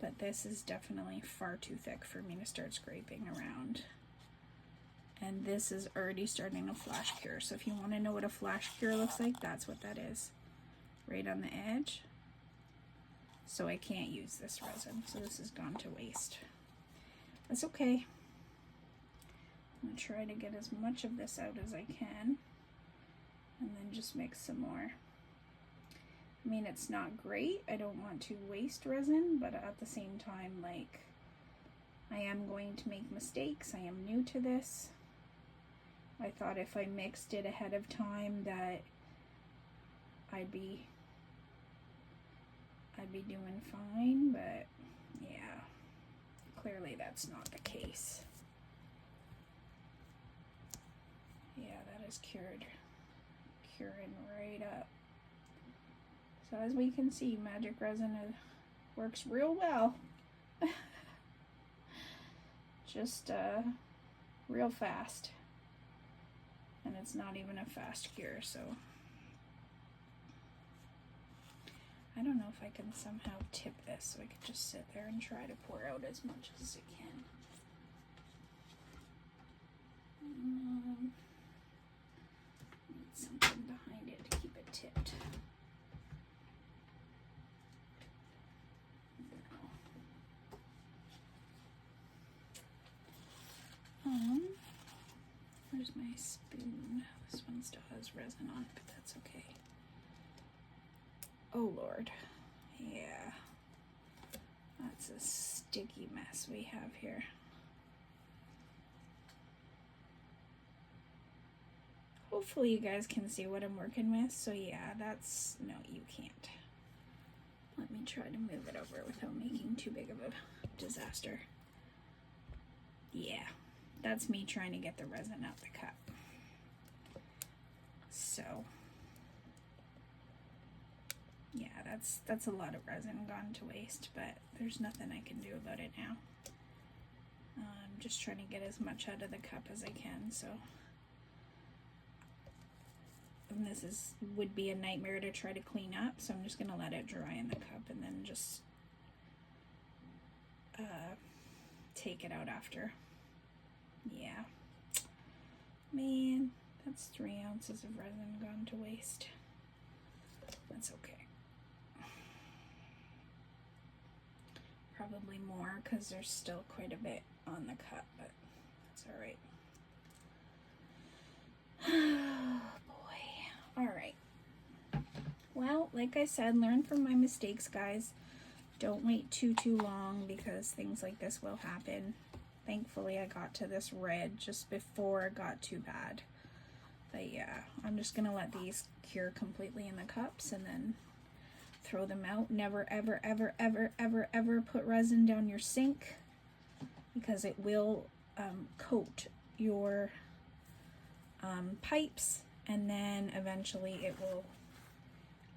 but this is definitely far too thick for me to start scraping around. And this is already starting to flash cure. So if you want to know what a flash cure looks like, that's what that is. Right on the edge. So I can't use this resin. So this has gone to waste. That's okay. I'm going to try to get as much of this out as I can. And then just mix some more. I mean, it's not great. I don't want to waste resin, but at the same time, like, I am going to make mistakes. I am new to this. I thought if I mixed it ahead of time that I'd be doing fine, but yeah, clearly that's not the case. Yeah, that is curing right up. So as we can see, magic resin works real well. Just real fast. And it's not even a fast cure, so I don't know if I can somehow tip this so I could just sit there and try to pour out as much as I can. Need something behind it to keep it tipped. Where's my spoon? This one still has resin on it, but that's okay. Oh Lord, yeah, that's a sticky mess we have here. Hopefully you guys can see what I'm working with. So yeah, that's, no, you can't. Let me try to move it over without making too big of a disaster. Yeah, that's me trying to get the resin out the cup. So yeah, that's a lot of resin gone to waste, but there's nothing I can do about it now. I'm just trying to get as much out of the cup as I can. So, and this would be a nightmare to try to clean up, so I'm just gonna let it dry in the cup and then just take it out after. Yeah, man, that's 3 ounces of resin gone to waste. That's okay. Probably more because there's still quite a bit on the cup, but that's all right. Oh boy. All right. Well, like I said, learn from my mistakes, guys. Don't wait too long because things like this will happen. Thankfully, I got to this red just before it got too bad. But yeah, I'm just gonna let these cure completely in the cups and then throw them out. Never, ever, ever, ever, ever, ever put resin down your sink because it will coat your pipes, and then eventually it will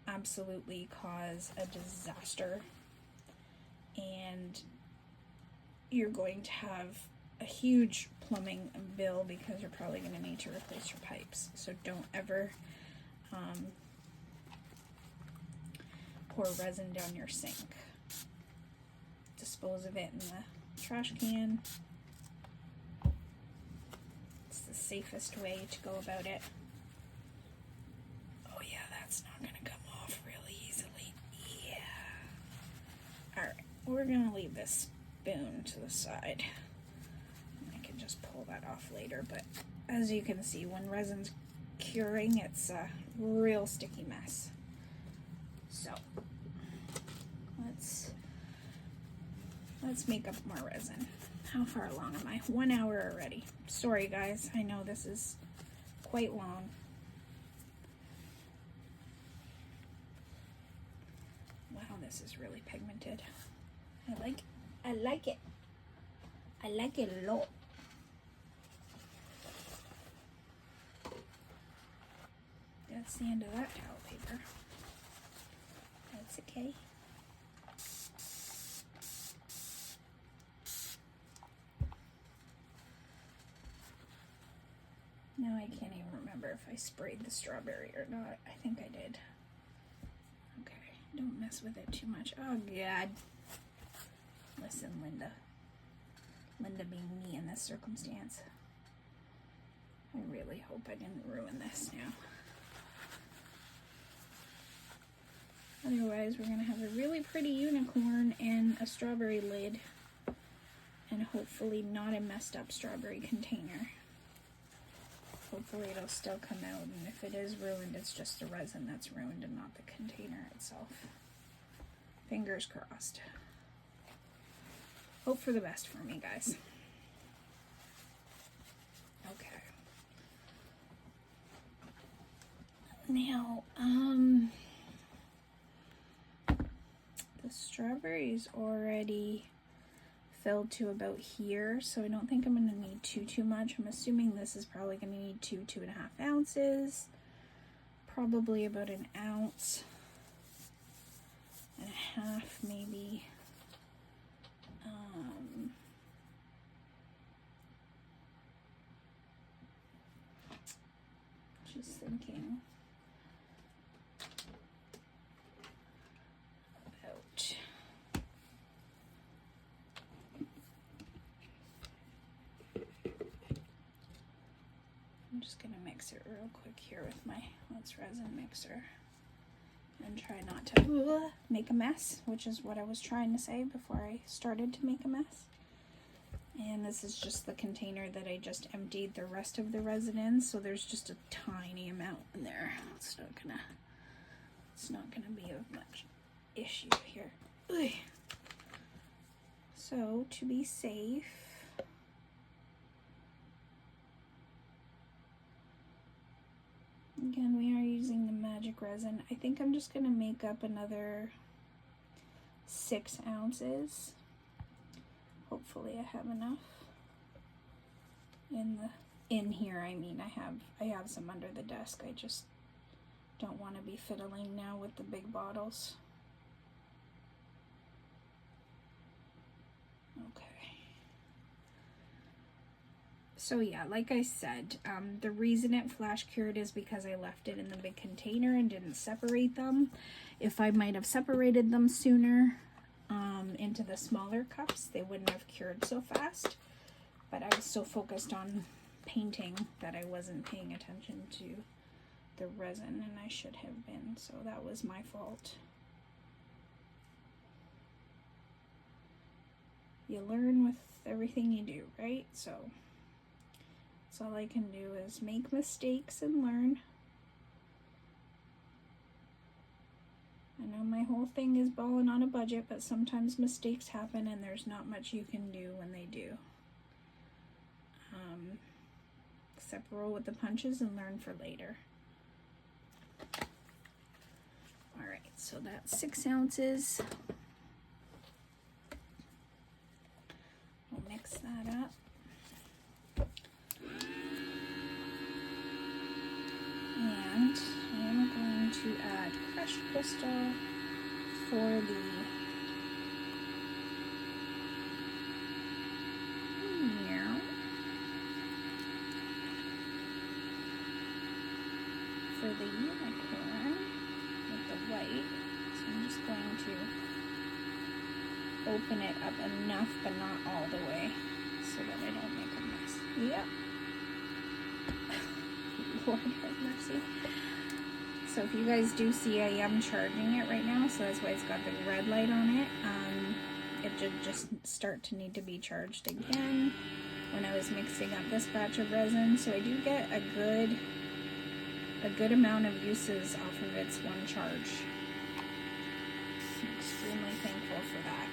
absolutely cause a disaster, and you're going to have a huge plumbing bill because you're probably going to need to replace your pipes. So don't ever pour resin down your sink. Dispose of it in the trash can. It's the safest way to go about it. Oh yeah, that's not going to come off really easily. Yeah. we're gonna leave this spoon to the side. I can just pull that off later, but as you can see, when resin's curing, it's a real sticky mess. So let's make up more resin. How far along am I? 1 hour already. Sorry guys, I know this is quite long. Wow, this is really pigmented. I like it. I like it. I like it a lot. That's the end of that towel paper. That's okay. Now I can't even remember if I sprayed the strawberry or not. I think I did. Okay, don't mess with it too much. Oh God. Listen, Linda. Linda being me in this circumstance. I really hope I didn't ruin this now. Otherwise, we're going to have a really pretty unicorn and a strawberry lid. And hopefully not a messed up strawberry container. Hopefully it'll still come out, and if it is ruined, it's just the resin that's ruined and not the container itself. Fingers crossed. Hope for the best for me, guys. Okay. Now, the strawberries already filled to about here, so I don't think I'm going to need too much. I'm assuming this is probably going to need 2.5 ounces, probably about 1.5 ounces maybe. Just thinking about I'm just going to mix it real quick here with my resin mixer and try not to make a mess, which is what I was trying to say before I started to make a mess. And this is just the container that I just emptied the rest of the resin in, so there's just a tiny amount in there. It's not gonna be of much issue here. Ugh. So to be safe, again, we are using the magic resin. I think I'm just gonna make up another 6 ounces. Hopefully I have enough in here. I mean, I have some under the desk. I just don't want to be fiddling now with the big bottles. Okay. So yeah, like I said, the reason it flash cured is because I left it in the big container and didn't separate them. If I might have separated them sooner, into the smaller cups, they wouldn't have cured so fast, but I was so focused on painting that I wasn't paying attention to the resin, and I should have been, so that was my fault. You learn with everything you do, right? So that's all I can do is make mistakes and learn. I know my whole thing is balling on a budget, but sometimes mistakes happen and there's not much you can do when they do. Except roll with the punches and learn for later. Alright, so that's 6 ounces. We'll mix that up. And I'm going to add crushed crystal for the unicorn with the white. So I'm just going to open it up enough, but not all the way, so that I don't make a mess. Yep. Lord have mercy. So if you guys do see, I am charging it right now, so that's why it's got the red light on it. it did just start to need to be charged again when I was mixing up this batch of resin. So I do get a good amount of uses off of its one charge. I'm extremely thankful for that.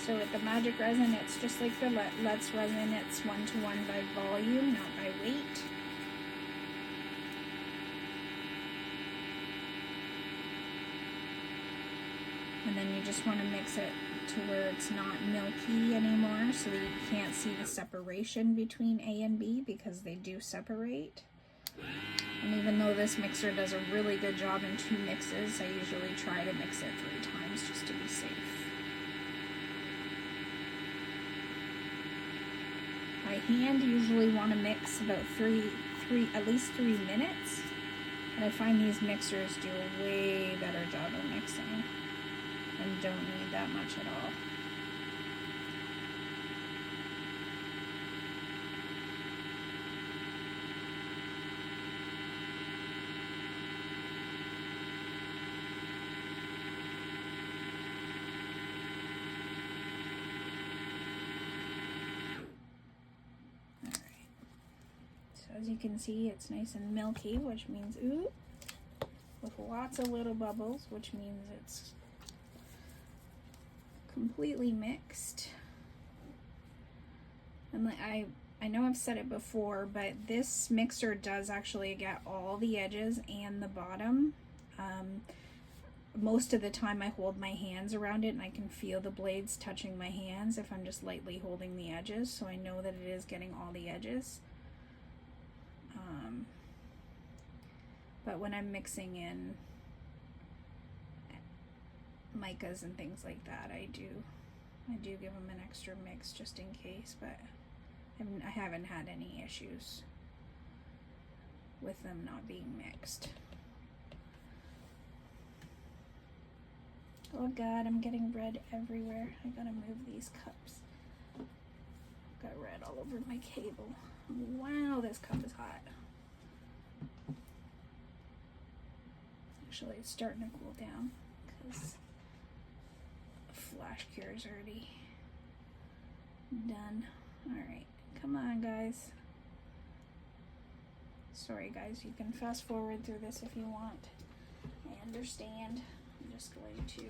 So with the magic resin, it's just like the Let's resin. It's 1-to-1 by volume, not by weight. And then you just want to mix it to where it's not milky anymore, so that you can't see the separation between A and B, because they do separate. And even though this mixer does a really good job in 2 mixes, I usually try to mix it 3 times just to be safe. By hand, usually want to mix about at least 3 minutes, and I find these mixers do a way better job of mixing and don't need that much at all. As you can see, it's nice and milky, which means, ooh, with lots of little bubbles, which means it's completely mixed. And I know I've said it before, but this mixer does actually get all the edges and the bottom. Most of the time I hold my hands around it and I can feel the blades touching my hands if I'm just lightly holding the edges, so I know that it is getting all the edges. But when I'm mixing in micas and things like that, I do give them an extra mix just in case, but I haven't had any issues with them not being mixed. Oh God, I'm getting red everywhere. I gotta move these cups. Got red all over my cable. Wow, this cup is hot. Actually, it's starting to cool down because flash cure is already done. Alright, come on guys. Sorry guys, you can fast forward through this if you want. I understand. I'm just going to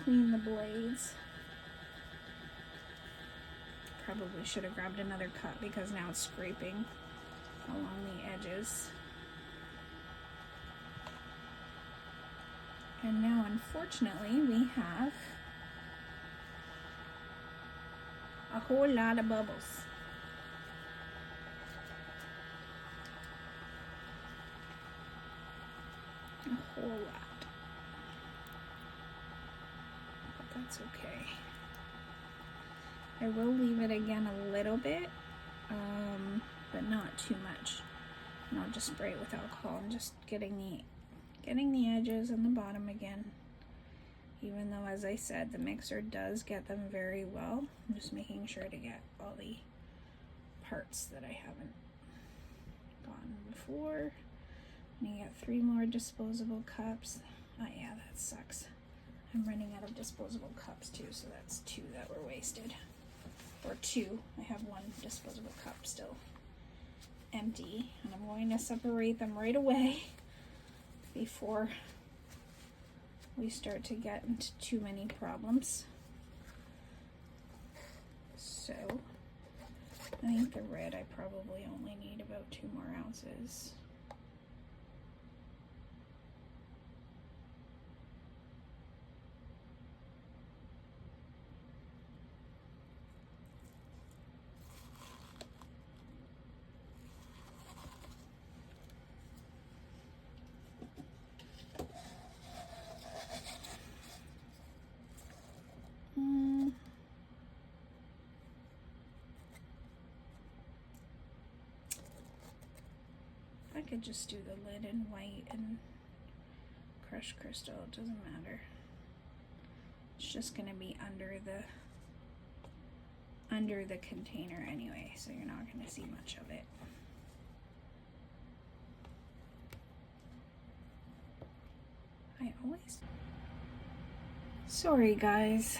clean the blades. Probably should have grabbed another cup because now it's scraping along the edges. And now, unfortunately, we have a whole lot of bubbles. A whole lot. But that's okay. I will leave it again a little bit, but not too much. And I'll just spray it with alcohol and just getting the edges and the bottom again. Even though, as I said, the mixer does get them very well. I'm just making sure to get all the parts that I haven't gotten before. And you get 3 more disposable cups. Oh yeah, that sucks. I'm running out of disposable cups too, so that's 2 that were wasted. Or 2. I have 1 disposable cup still empty, and I'm going to separate them right away before we start to get into too many problems. So I think the red, I probably only need about 2 more ounces. I could just do the lid in white and crushed crystal, it doesn't matter. It's just going to be under under the container anyway, so you're not going to see much of it. Sorry guys,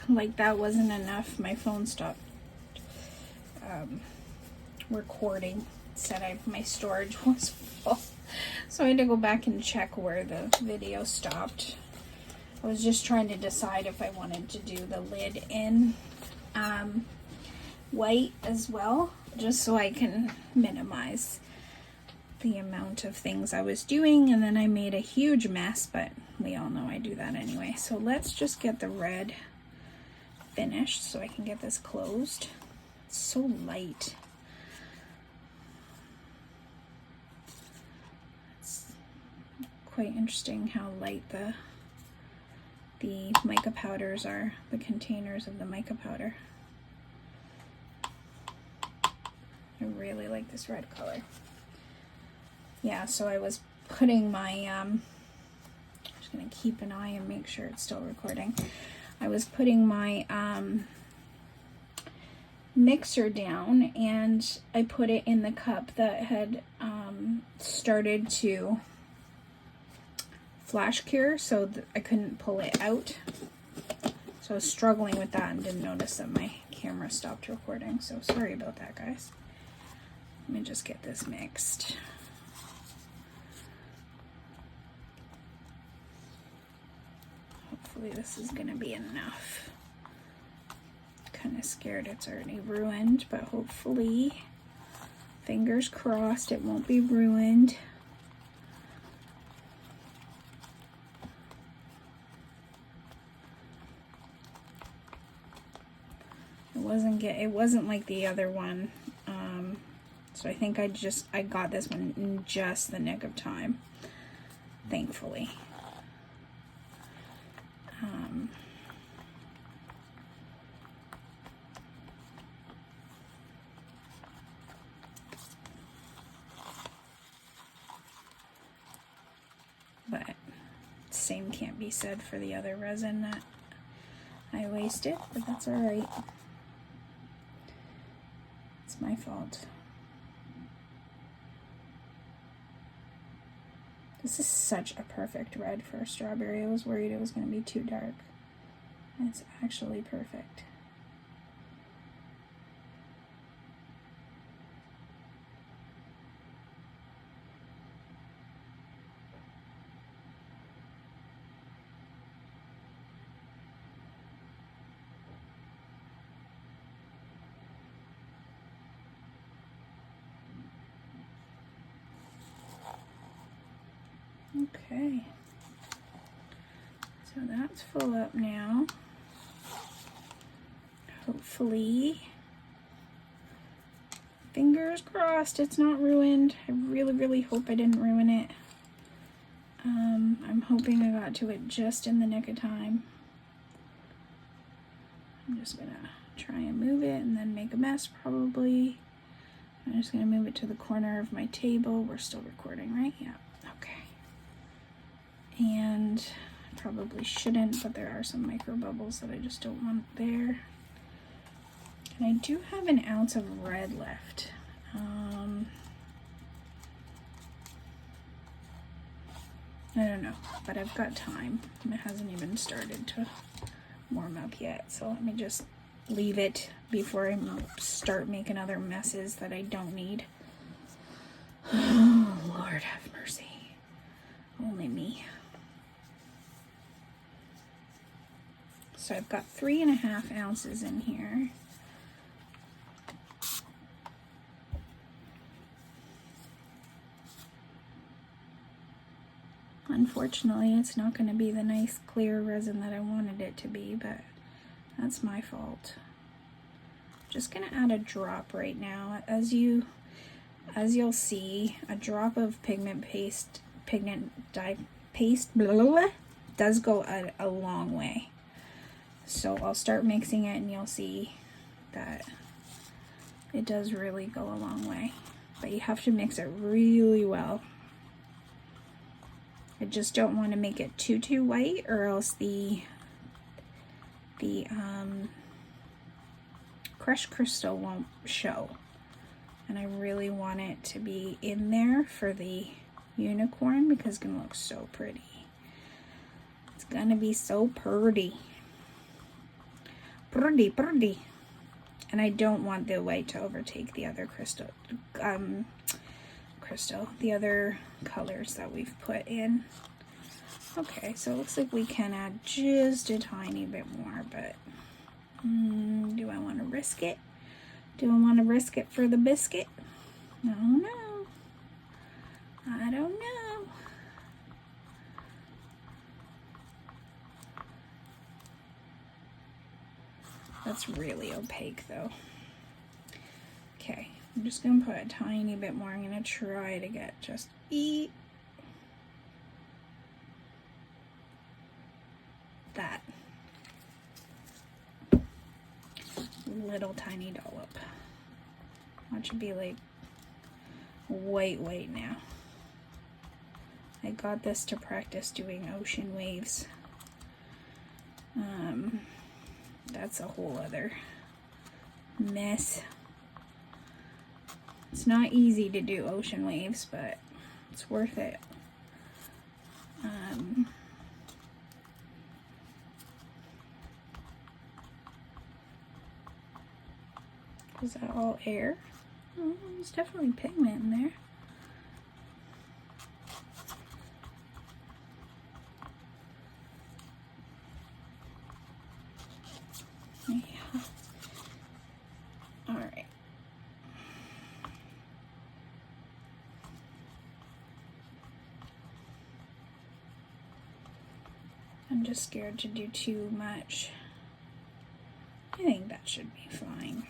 like that wasn't enough. My phone stopped recording. It said my storage was full, so I had to go back and check where the video stopped. I was just trying to decide if I wanted to do the lid in white as well, just so I can minimize the amount of things I was doing, and then I made a huge mess, but we all know I do that anyway. So let's just get the red finished so I can get this closed. It's so light. It's quite interesting how light the mica powders are, the containers of the mica powder. I really like this red color. Yeah, so I was putting my, just gonna keep an eye and make sure it's still recording. I was putting my mixer down, and I put it in the cup that had started to flash cure, so I couldn't pull it out. So I was struggling with that and didn't notice that my camera stopped recording, so sorry about that, guys. Let me just get this mixed. Hopefully this is gonna be enough. Kind of scared it's already ruined, but hopefully, fingers crossed, it won't be ruined. It wasn't like the other one. So I think I got this one in just the nick of time, thankfully. But same can't be said for the other resin that I wasted, but that's all right. It's my fault. This is such a perfect red for a strawberry. I was worried it was going to be too dark. It's actually perfect. Okay, so that's full up now. Hopefully, fingers crossed it's not ruined. I really hope I didn't ruin it. I'm hoping I got to it just in the nick of time. I'm just gonna try and move it and then make a mess probably. I'm just gonna move it to the corner of my table. We're still recording, right? Yeah, okay. And I probably shouldn't, but there are some micro bubbles that I just don't want there. And I do have an ounce of red left. I don't know, but I've got time. It hasn't even started to warm up yet, so let me just leave it before I start making other messes that I don't need. Oh, Lord have mercy. Only me. So I've got 3.5 ounces in here. Unfortunately, it's not going to be the nice clear resin that I wanted it to be, but that's my fault. Just going to add a drop right now. As you'll see, a drop of pigment dye paste, blah, blah, blah, does go a long way. So I'll start mixing it and you'll see that it does really go a long way. But you have to mix it really well. I just don't want to make it too white, or else the crushed crystal won't show. And I really want it to be in there for the unicorn because it's gonna look so pretty. It's gonna be so pretty. Pretty, pretty. And I don't want the white to overtake the other the other colors that we've put in. Okay, so it looks like we can add just a tiny bit more, but do I want to risk it? Do I want to risk it for the biscuit? I don't know. I don't know. That's really opaque though. Okay, I'm just going to put a tiny bit more. I'm going to try to get just that little tiny dollop. That should be like white now. I got this to practice doing ocean waves. That's a whole other mess. It's not easy to do ocean waves, but it's worth it. Is that all air? Oh, there's definitely pigment in there. Yeah. All right. I'm just scared to do too much. I think that should be fine.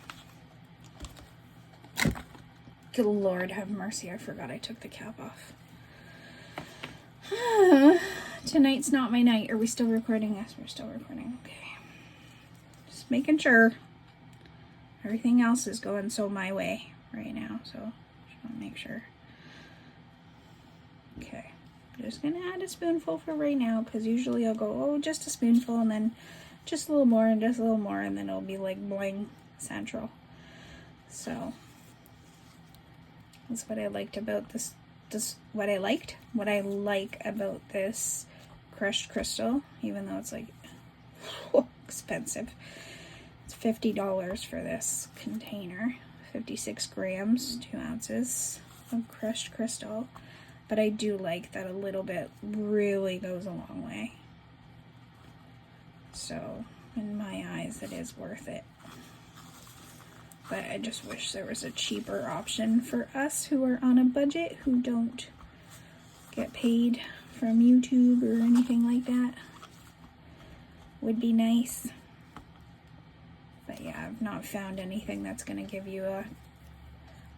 Good Lord have mercy, I forgot I took the cap off. Tonight's not my night. Are we still recording? Yes, we're still recording. Okay. Just making sure. Everything else is going so my way right now, so just want to make sure. Okay. I'm just going to add a spoonful for right now, because usually I'll go, oh, just a spoonful, and then just a little more, and just a little more, and then it'll be like bling central. So that's what I liked about what I like about this crushed crystal, even though it's like expensive. It's $50 for this container, 56 grams, 2 ounces of crushed crystal. But I do like that a little bit really goes a long way. So in my eyes, it is worth it. But I just wish there was a cheaper option for us who are on a budget, who don't get paid from YouTube or anything like that. Would be nice. But yeah, I've not found anything that's going to give you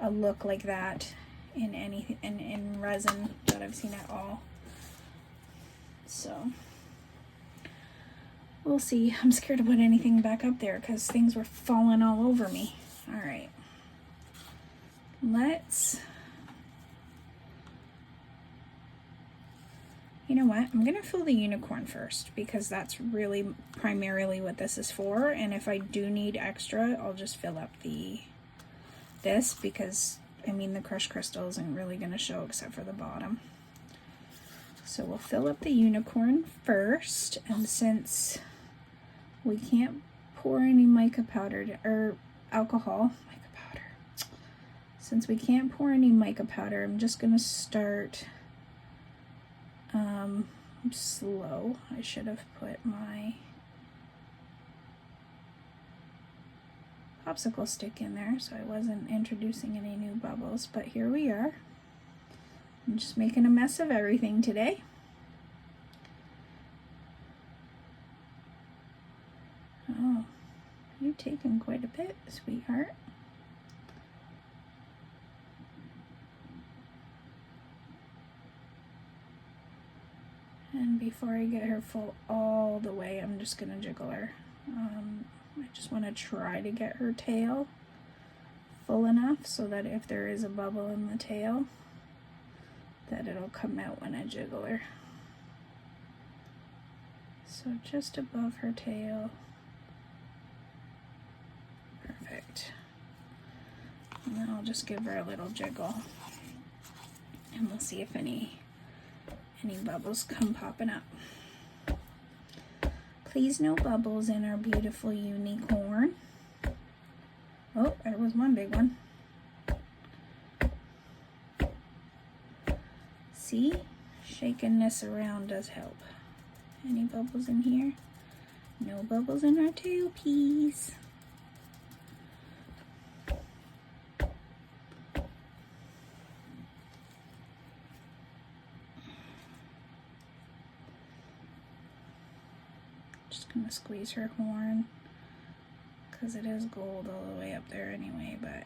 a look like that in anything in resin that I've seen at all. So we'll see. I'm scared to put anything back up there because things were falling all over me. All right, you know what? I'm gonna fill the unicorn first because that's really primarily what this is for. And if I do need extra, I'll just fill up this because I mean the crushed crystal isn't really gonna show except for the bottom. So we'll fill up the unicorn first, and since we can't pour any mica powder or alcohol, mica powder. Since we can't pour any mica powder, I'm just gonna start slow. I should have put my popsicle stick in there so I wasn't introducing any new bubbles, but here we are. I'm just making a mess of everything today. Oh, you've taken quite a bit, sweetheart. And before I get her full all the way, I'm just gonna jiggle her. I just want to try to get her tail full enough so that if there is a bubble in the tail, that it'll come out when I jiggle her. So just above her tail. Perfect. And then I'll just give her a little jiggle. And we'll see if any bubbles come popping up. Please no bubbles in our beautiful unicorn. Oh, there was one big one. See? Shaking this around does help. Any bubbles in here? No bubbles in our tail piece. Just gonna squeeze her horn because it is gold all the way up there anyway, but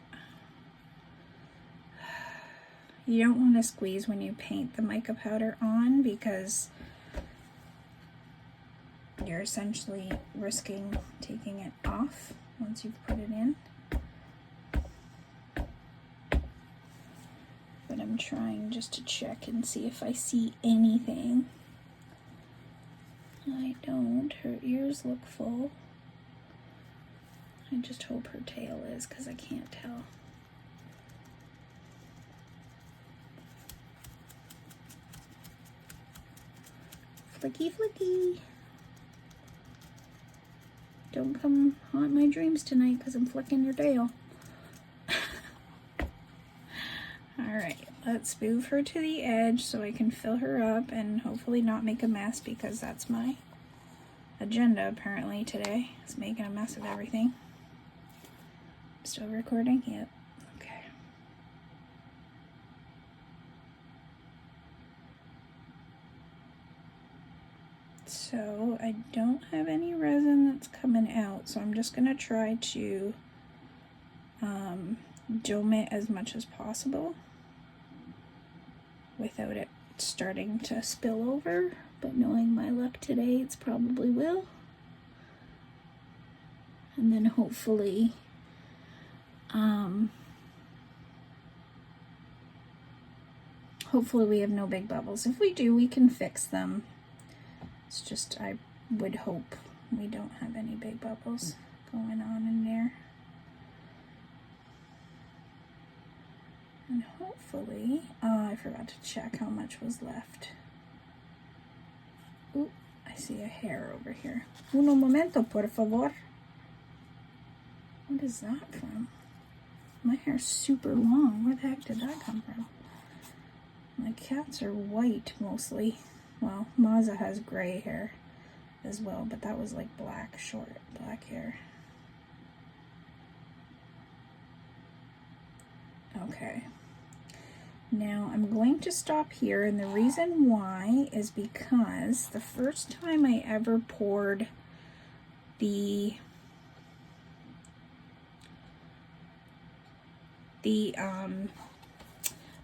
you don't want to squeeze when you paint the mica powder on because you're essentially risking taking it off once you've put it in. But I'm trying just to check and see if I see anything. I don't. Her ears look full. I just hope her tail is because I can't tell. Flicky, flicky. Don't come haunt my dreams tonight because I'm flicking your tail. Alright, let's move her to the edge so I can fill her up and hopefully not make a mess because that's my agenda apparently today. Is making a mess of everything. Still recording? Yep. Okay. So I don't have any resin that's coming out, so I'm just going to try to dome it as much as possible without it starting to spill over, but knowing my luck today, it's probably will. And then hopefully hopefully we have no big bubbles. If we do, we can fix them. It's just, I would hope we don't have any big bubbles going on in there. And hopefully, I forgot to check how much was left. Ooh, I see a hair over here. Uno momento, por favor. What is that from? My hair's super long. Where the heck did that come from? My cats are white mostly. Well, Maza has gray hair as well, but that was like black, short black hair. Okay. Now I'm going to stop here, and the reason why is because the first time I ever poured the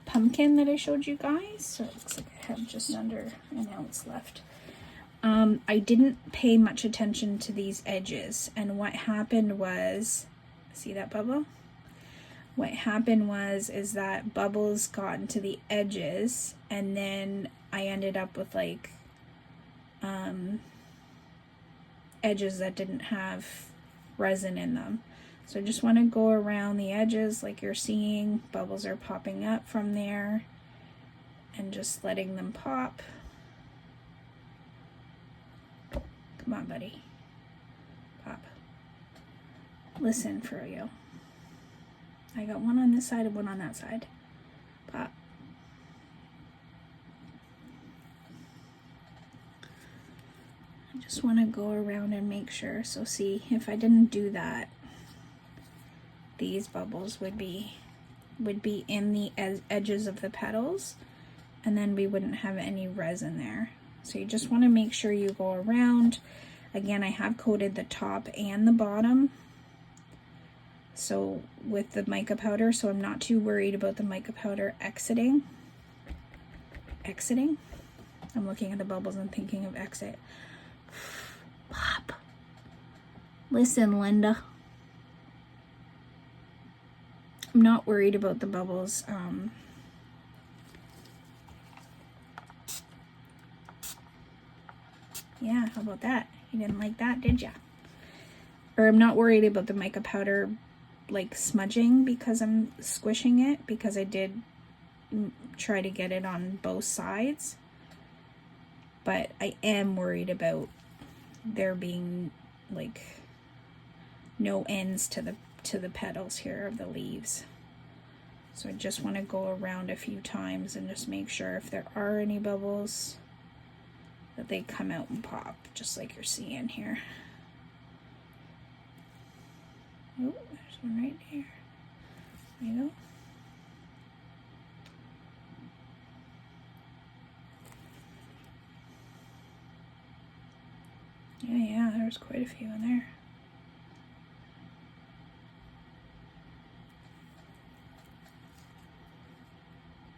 pumpkin that I showed you guys, so it looks like I have just under an ounce left. I didn't pay much attention to these edges, and what happened was, see that bubble? What happened is that bubbles got into the edges, and then I ended up with like edges that didn't have resin in them. So I just want to go around the edges like you're seeing. Bubbles are popping up from there and just letting them pop. Come on, buddy. Pop. Listen, Froyo. I got one on this side and one on that side. Pop. I just want to go around and make sure. So see, if I didn't do that, these bubbles would be in the edges of the petals, and then we wouldn't have any resin there. So you just want to make sure you go around. Again, I have coated the top and the bottom, so with the mica powder, so I'm not too worried about the mica powder exiting. I'm looking at the bubbles and thinking of exit. Pop. Listen, Linda. I'm not worried about the bubbles. Yeah, how about that? You didn't like that, did ya? Or I'm not worried about the mica powder like smudging because I'm squishing it, because I did try to get it on both sides. But I am worried about there being like no ends to the petals here of the leaves. So I just want to go around a few times and just make sure if there are any bubbles that they come out and pop, just like you're seeing here. Oh, there's one right there. There you go. Yeah, there's quite a few in there.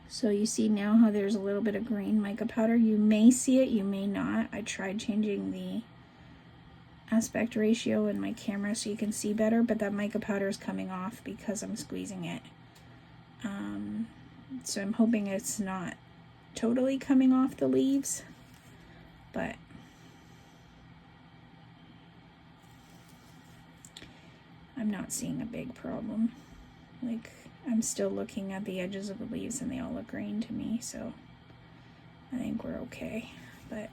So you see now how there's a little bit of green mica powder. You may see it, you may not. I tried changing the aspect ratio in my camera so you can see better, but that mica powder is coming off because I'm squeezing it. So I'm hoping it's not totally coming off the leaves, but I'm not seeing a big problem. Like, I'm still looking at the edges of the leaves and they all look green to me, so I think we're okay. But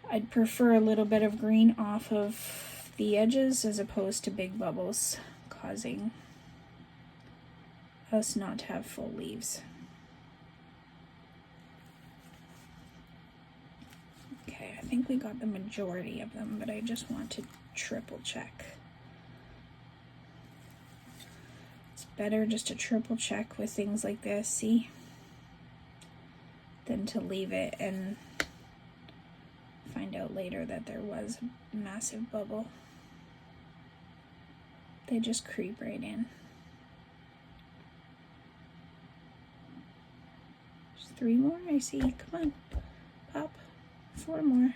I'd prefer a little bit of green off of the edges as opposed to big bubbles causing us not to have full leaves. Okay, I think we got the majority of them, but I just want to triple check. It's better just to triple check with things like this, see, than to leave it and find out later that there was a massive bubble. They just creep right in. There's 3 more, I see. Come on, pop. 4 more.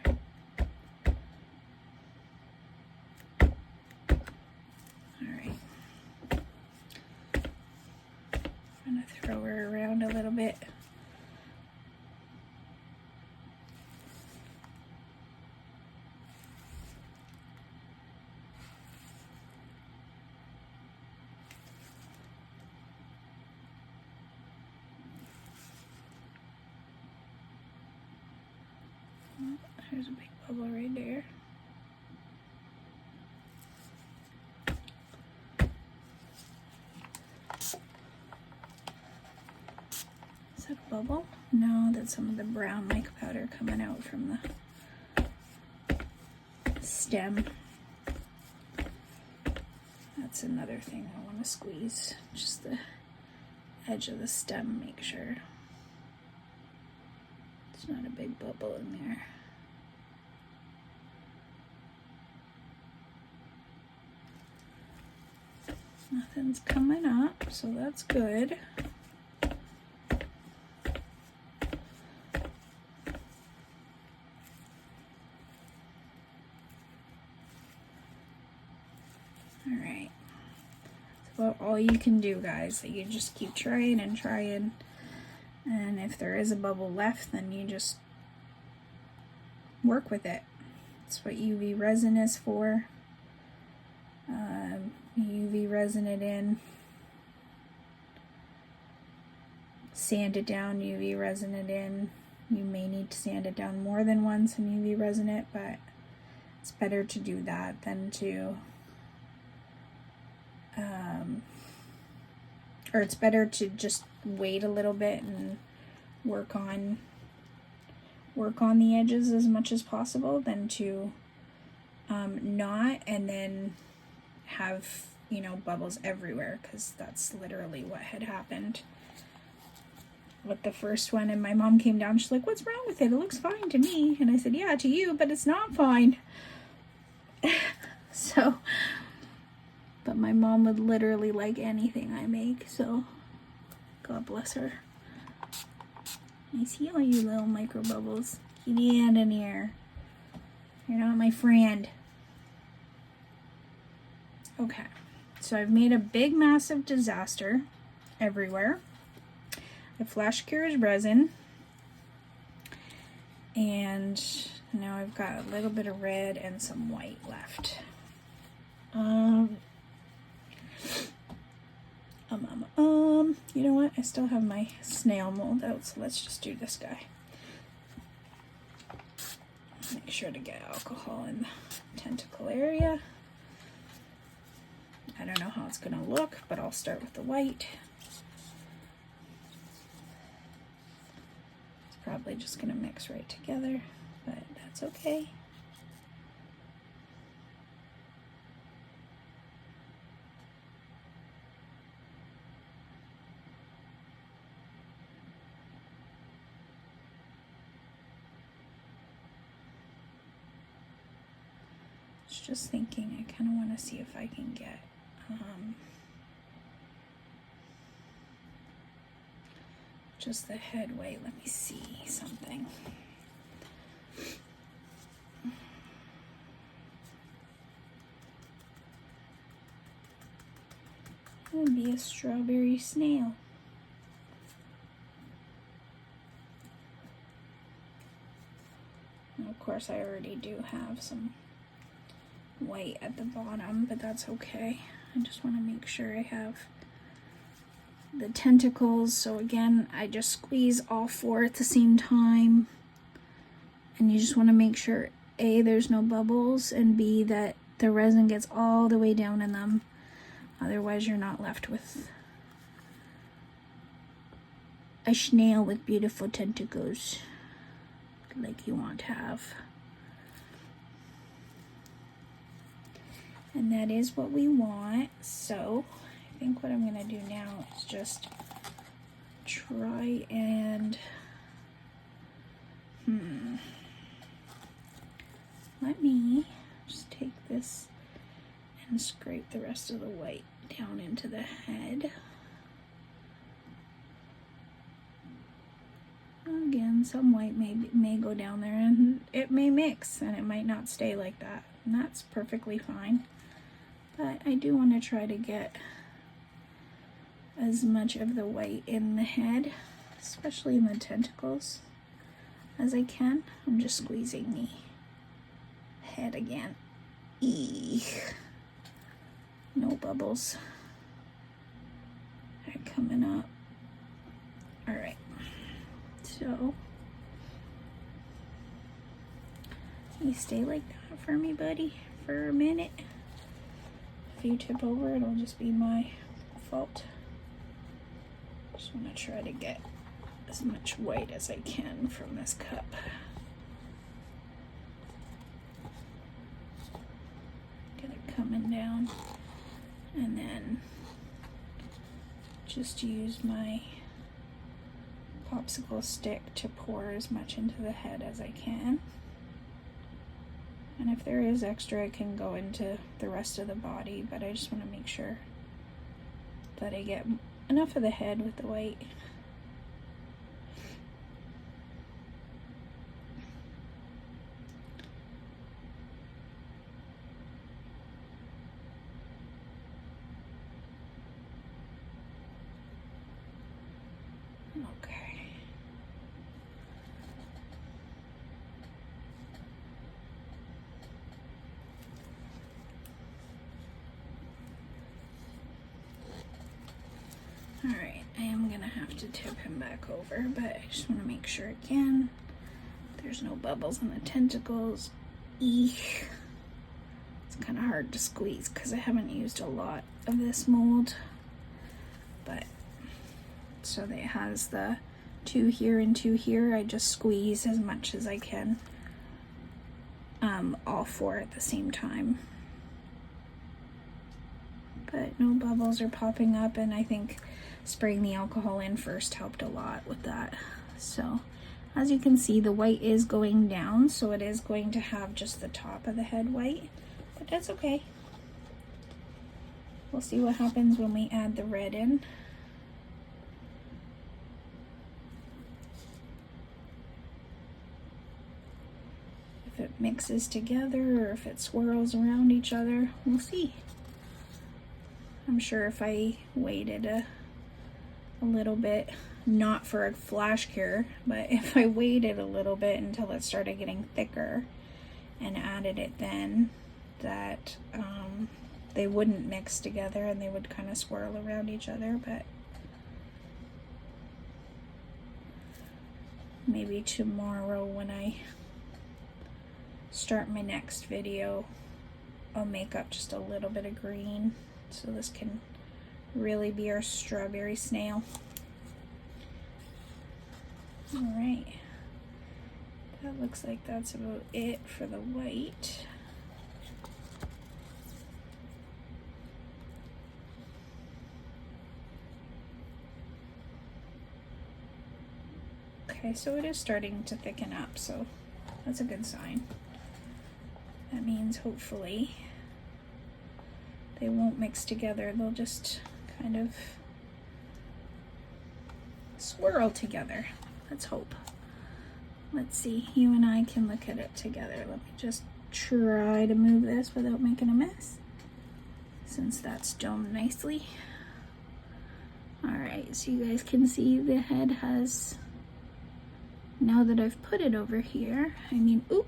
Alright. I'm gonna throw her around a little bit. There's a big bubble right there. Is that a bubble? No, that's some of the brown mica powder coming out from the stem. That's another thing I want to squeeze, just the edge of the stem, make sure it's not a big bubble in there. Nothing's coming up, so that's good. Alright. That's about all you can do, guys. You just keep trying and trying. And if there is a bubble left, then you just work with it. That's what UV resin is for. UV resin it in, sand it down, UV resin it in. You may need to sand it down more than once and UV resin it, but it's better to do that than to, or it's better to just wait a little bit and work on the edges as much as possible than to not and then have, you know, bubbles everywhere, because that's literally what had happened with the first one. And my mom came down, she's like, what's wrong with it? It looks fine to me. And I said, yeah, to you, but it's not fine. So, but my mom would literally like anything I make, so God bless her. I see all you little micro bubbles. Get in here. You're not my friend. Okay, so I've made a big massive disaster everywhere. I flash cured resin, and now I've got a little bit of red and some white left. You know what? I still have my snail mold out, so let's just do this guy. Make sure to get alcohol in the tentacle area. I don't know how it's going to look, but I'll start with the white. It's probably just going to mix right together, but that's okay. Just thinking, I kind of want to see if I can get just the head weight. Let me see something. It would be a strawberry snail. And of course, I already do have some white at the bottom, but that's okay. I just want to make sure I have the tentacles. So again, I just squeeze all four at the same time, and you just want to make sure A, there's no bubbles, and B, that the resin gets all the way down in them. Otherwise you're not left with a snail with beautiful tentacles like you want to have. And that is what we want. So I think what I'm going to do now is just try and let me just take this and scrape the rest of the white down into the head. Again, some white may go down there and it may mix and it might not stay like that, and that's perfectly fine. But I do want to try to get as much of the white in the head, especially in the tentacles, as I can. I'm just squeezing the head again. Eek. No bubbles are coming up. Alright, so you stay like that for me, buddy, for a minute. If you tip over, it'll just be my fault. Just want to try to get as much white as I can from this cup. Get it coming down, and then just use my popsicle stick to pour as much into the head as I can. And if there is extra, it can go into the rest of the body, but I just want to make sure that I get enough of the head with the white. Okay. Alright, I am gonna have to tip him back over, but I just want to make sure again there's no bubbles in the tentacles. Eek. It's kind of hard to squeeze because I haven't used a lot of this mold, but so that it has the 2 here and 2 here. I just squeeze as much as I can, all 4 at the same time. But no bubbles are popping up, and I think spraying the alcohol in first helped a lot with that. So as you can see, the white is going down, so it is going to have just the top of the head white, but that's okay. We'll see what happens when we add the red in. If it mixes together or if it swirls around each other, we'll see. I'm sure if I waited a little bit, not for a flash cure, but if I waited a little bit until it started getting thicker and added it then, that they wouldn't mix together and they would kind of swirl around each other. But maybe tomorrow when I start my next video, I'll make up just a little bit of green so this can really be our strawberry snail. All right, that looks like that's about it for the white. Okay, so it is starting to thicken up, so that's a good sign. That means hopefully they won't mix together, they'll just kind of swirl together. Let's hope. Let's see, you and I can look at it together. Let me just try to move this without making a mess, since that's domed nicely. All right, so you guys can see the head has, now that I've put it over here, I mean, oop,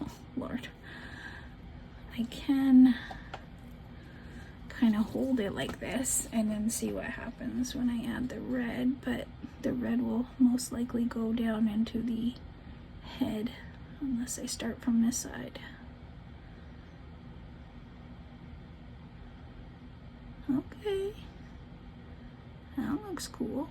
oh, Lord. I can kind of hold it like this and then see what happens when I add the red, but the red will most likely go down into the head unless I start from this side. Okay, that looks cool.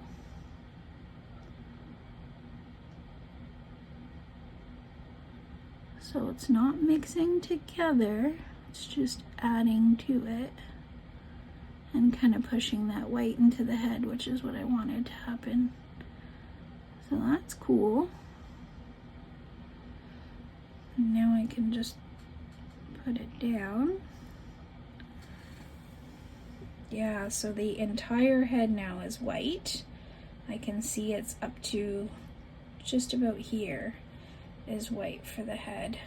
So it's not mixing together, it's just adding to it and kind of pushing that white into the head, which is what I wanted to happen. So that's cool. And now I can just put it down. Yeah, so the entire head now is white. I can see it's up to just about here is white for the head.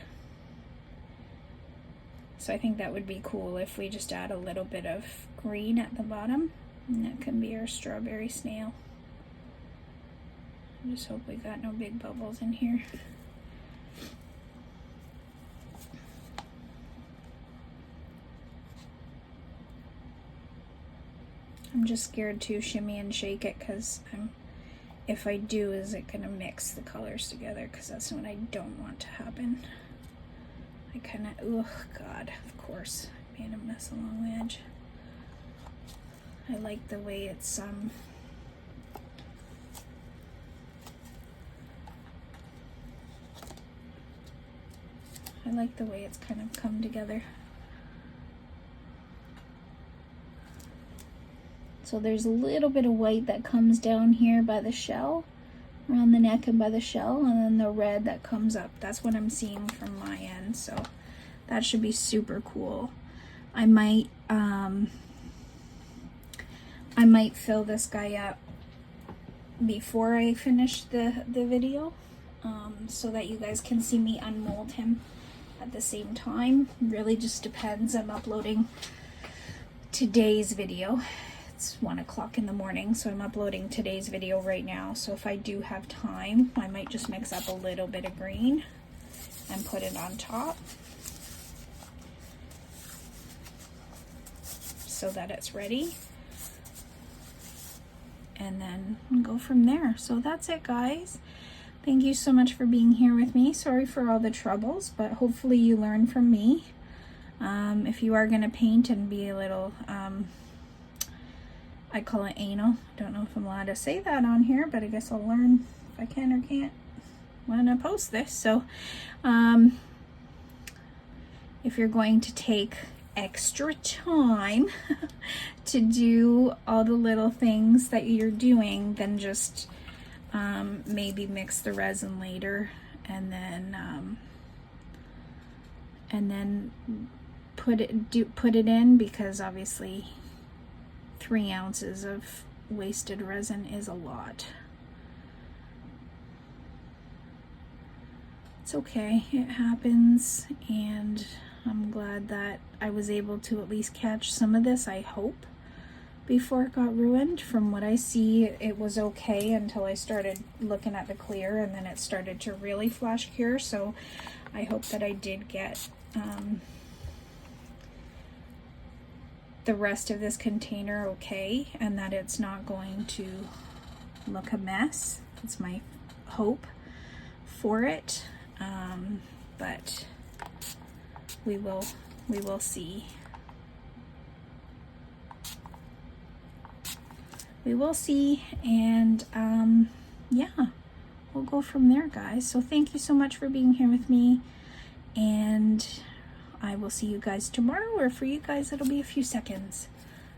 So I think that would be cool if we just add a little bit of green at the bottom, and that can be our strawberry snail. I just hope we got no big bubbles in here. I'm just scared to shimmy and shake it because if I do, is it gonna mix the colors together? Because that's what I don't want to happen. I kind of, oh God, of course, I made a mess along the edge. I like the way it's, I like the way it's kind of come together. So there's a little bit of white that comes down here by the shell, around the neck and by the shell, and then the red that comes up. That's what I'm seeing from my end, so that should be super cool. I might fill this guy up before I finish the video, so that you guys can see me unmold him at the same time. Really just depends. I'm uploading today's video. It's 1 o'clock in the morning, so I'm uploading today's video right now. So if I do have time, I might just mix up a little bit of green and put it on top so that it's ready, and then go from there. So that's it, guys. Thank you so much for being here with me. Sorry for all the troubles, but hopefully you learn from me. If you are going to paint and be a little I call it anal. Don't know if I'm allowed to say that on here, but I guess I'll learn if I can or can't when I post this. So if you're going to take extra time to do all the little things that you're doing, then just maybe mix the resin later and then put it in, because obviously 3 ounces of wasted resin is a lot. It's okay, it happens, and I'm glad that I was able to at least catch some of this, I hope, before it got ruined. From what I see, it was okay until I started looking at the clear, and then it started to really flash cure. So I hope that I did get the rest of this container okay, and that it's not going to look a mess. It's my hope for it, but we will see. We will see, and yeah, we'll go from there, guys. So thank you so much for being here with me, and I will see you guys tomorrow, or for you guys it'll be a few seconds.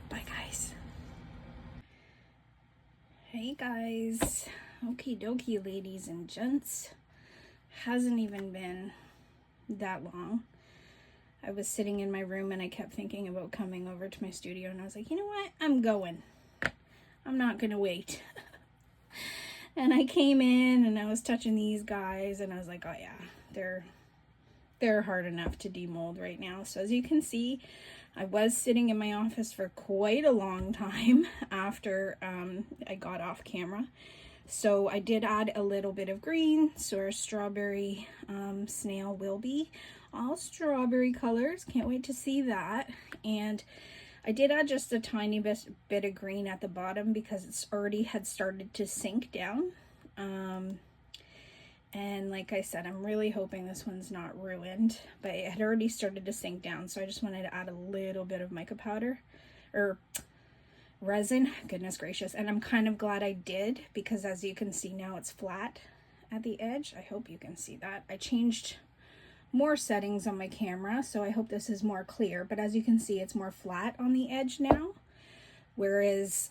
Bye, guys. Hey guys, okie dokie, ladies and gents. Hasn't even been that long. I was sitting in my room and I kept thinking about coming over to my studio, and I was like, you know what, I'm going. I'm not gonna wait. And I came in and I was touching these guys, and I was like, oh yeah, they're hard enough to demold right now. So as you can see, I was sitting in my office for quite a long time after I got off camera. So I did add a little bit of green, so our strawberry snail will be all strawberry colors. Can't wait to see that. And I did add just a tiny bit of green at the bottom because it's already had started to sink down. And like I said, I'm really hoping this one's not ruined, but it had already started to sink down. So I just wanted to add a little bit of mica powder or resin, goodness gracious. And I'm kind of glad I did, because as you can see now, it's flat at the edge. I hope you can see that. I changed more settings on my camera, so I hope this is more clear, but as you can see, it's more flat on the edge now, whereas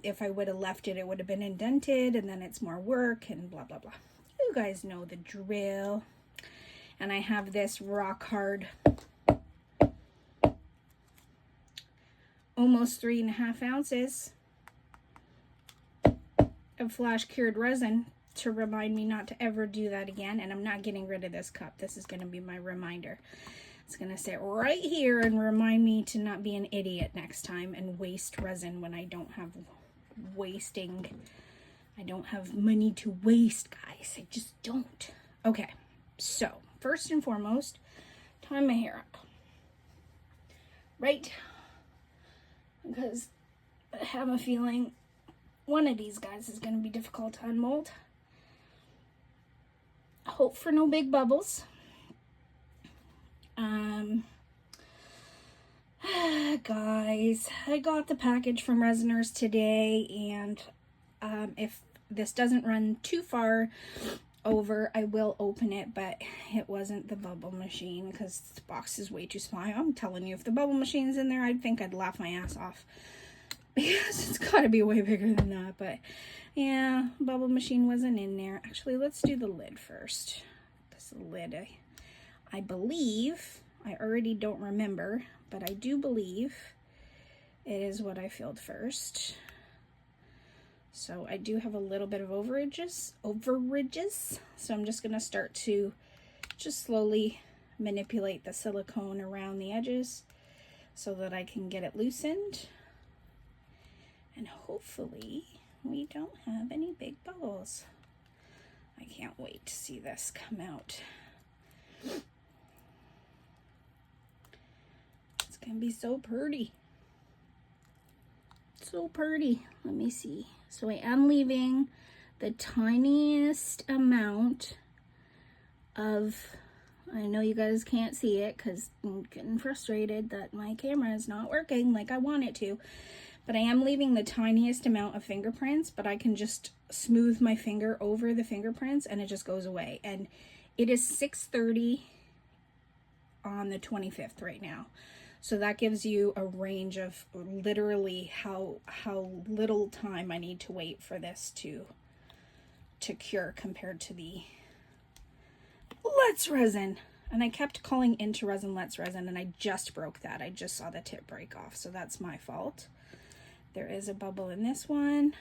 if I would have left it, it would have been indented, and then it's more work and blah blah blah. You guys know the drill. And I have this rock hard, almost 3.5 ounces of flash cured resin to remind me not to ever do that again. And I'm not getting rid of this cup. This is going to be my reminder. It's going to sit right here and remind me to not be an idiot next time and waste resin when I don't have I don't have money to waste, guys. I just don't. Okay, so first and foremost, tie my hair up. Right? Because I have a feeling one of these guys is going to be difficult to unmold. Hope for no big bubbles. Guys, I got the package from Resiners today, and if this doesn't run too far over, I will open it, but it wasn't the bubble machine because the box is way too small. I'm telling you, if the bubble machine's in there, I'd think I'd laugh my ass off, because it's got to be way bigger than that. But yeah, bubble machine wasn't in there. Actually, let's do the lid first. This lid, I believe, I already don't remember, but I do believe it is what I filled first. So I do have a little bit of overages. So I'm just going to start to just slowly manipulate the silicone around the edges so that I can get it loosened. And hopefully we don't have any big bubbles. I can't wait to see this come out. It's going to be so pretty. So pretty. Let me see. So I am leaving the tiniest amount of, I know you guys can't see it because I'm getting frustrated that my camera is not working like I want it to, but I am leaving the tiniest amount of fingerprints, but I can just smooth my finger over the fingerprints and it just goes away. And it is 6:30 on the 25th right now. So that gives you a range of literally how little time I need to wait for this to cure compared to the Let's Resin. And I kept calling IntoResin Let's Resin, and I just broke that. I just saw the tip break off, so that's my fault. There is a bubble in this one.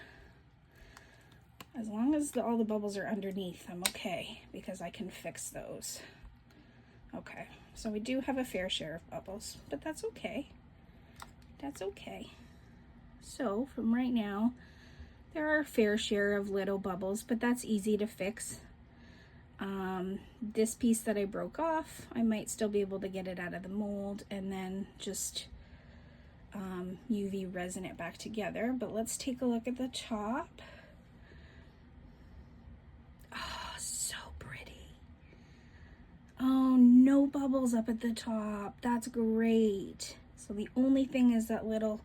As long as all the bubbles are underneath, I'm okay, because I can fix those. Okay, so we do have a fair share of bubbles, but that's okay. That's okay. So from right now, there are a fair share of little bubbles, but that's easy to fix. This piece that I broke off, I might still be able to get it out of the mold and then just UV resin it back together. But let's take a look at the top. Oh, no bubbles up at the top. That's great. So the only thing is that little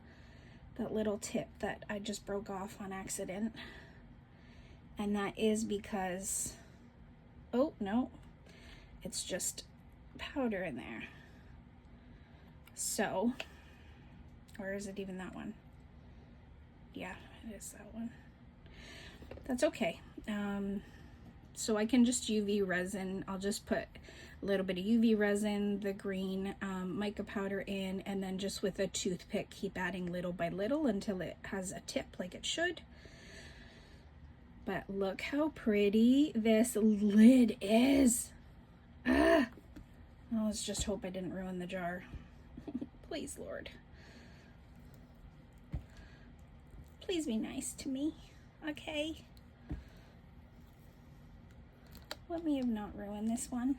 tip that I just broke off on accident. And that is because, oh no, it's just powder in there. So, or is it even that one? Yeah, it is that one. That's okay. So I can just UV resin. I'll just put a little bit of UV resin, the green mica powder in, and then just with a toothpick keep adding little by little until it has a tip like it should. But look how pretty this lid is. Ah! Let's just hope I didn't ruin the jar. Please, Lord. Please be nice to me, okay? Let me have not ruined this one.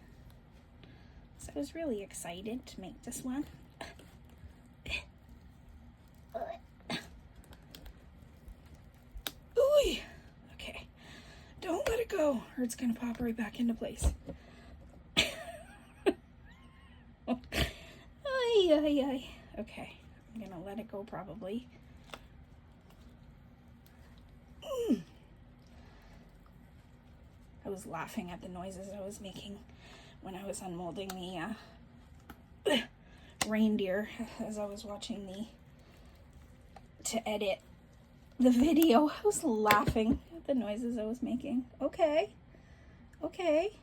So I was really excited to make this one. Ooh, okay. Don't let it go, or it's gonna pop right back into place. Okay, I'm gonna let it go probably. I was laughing at the noises I was making when I was unmolding the reindeer as I was watching to edit the video. I was laughing at the noises I was making. Okay. Okay.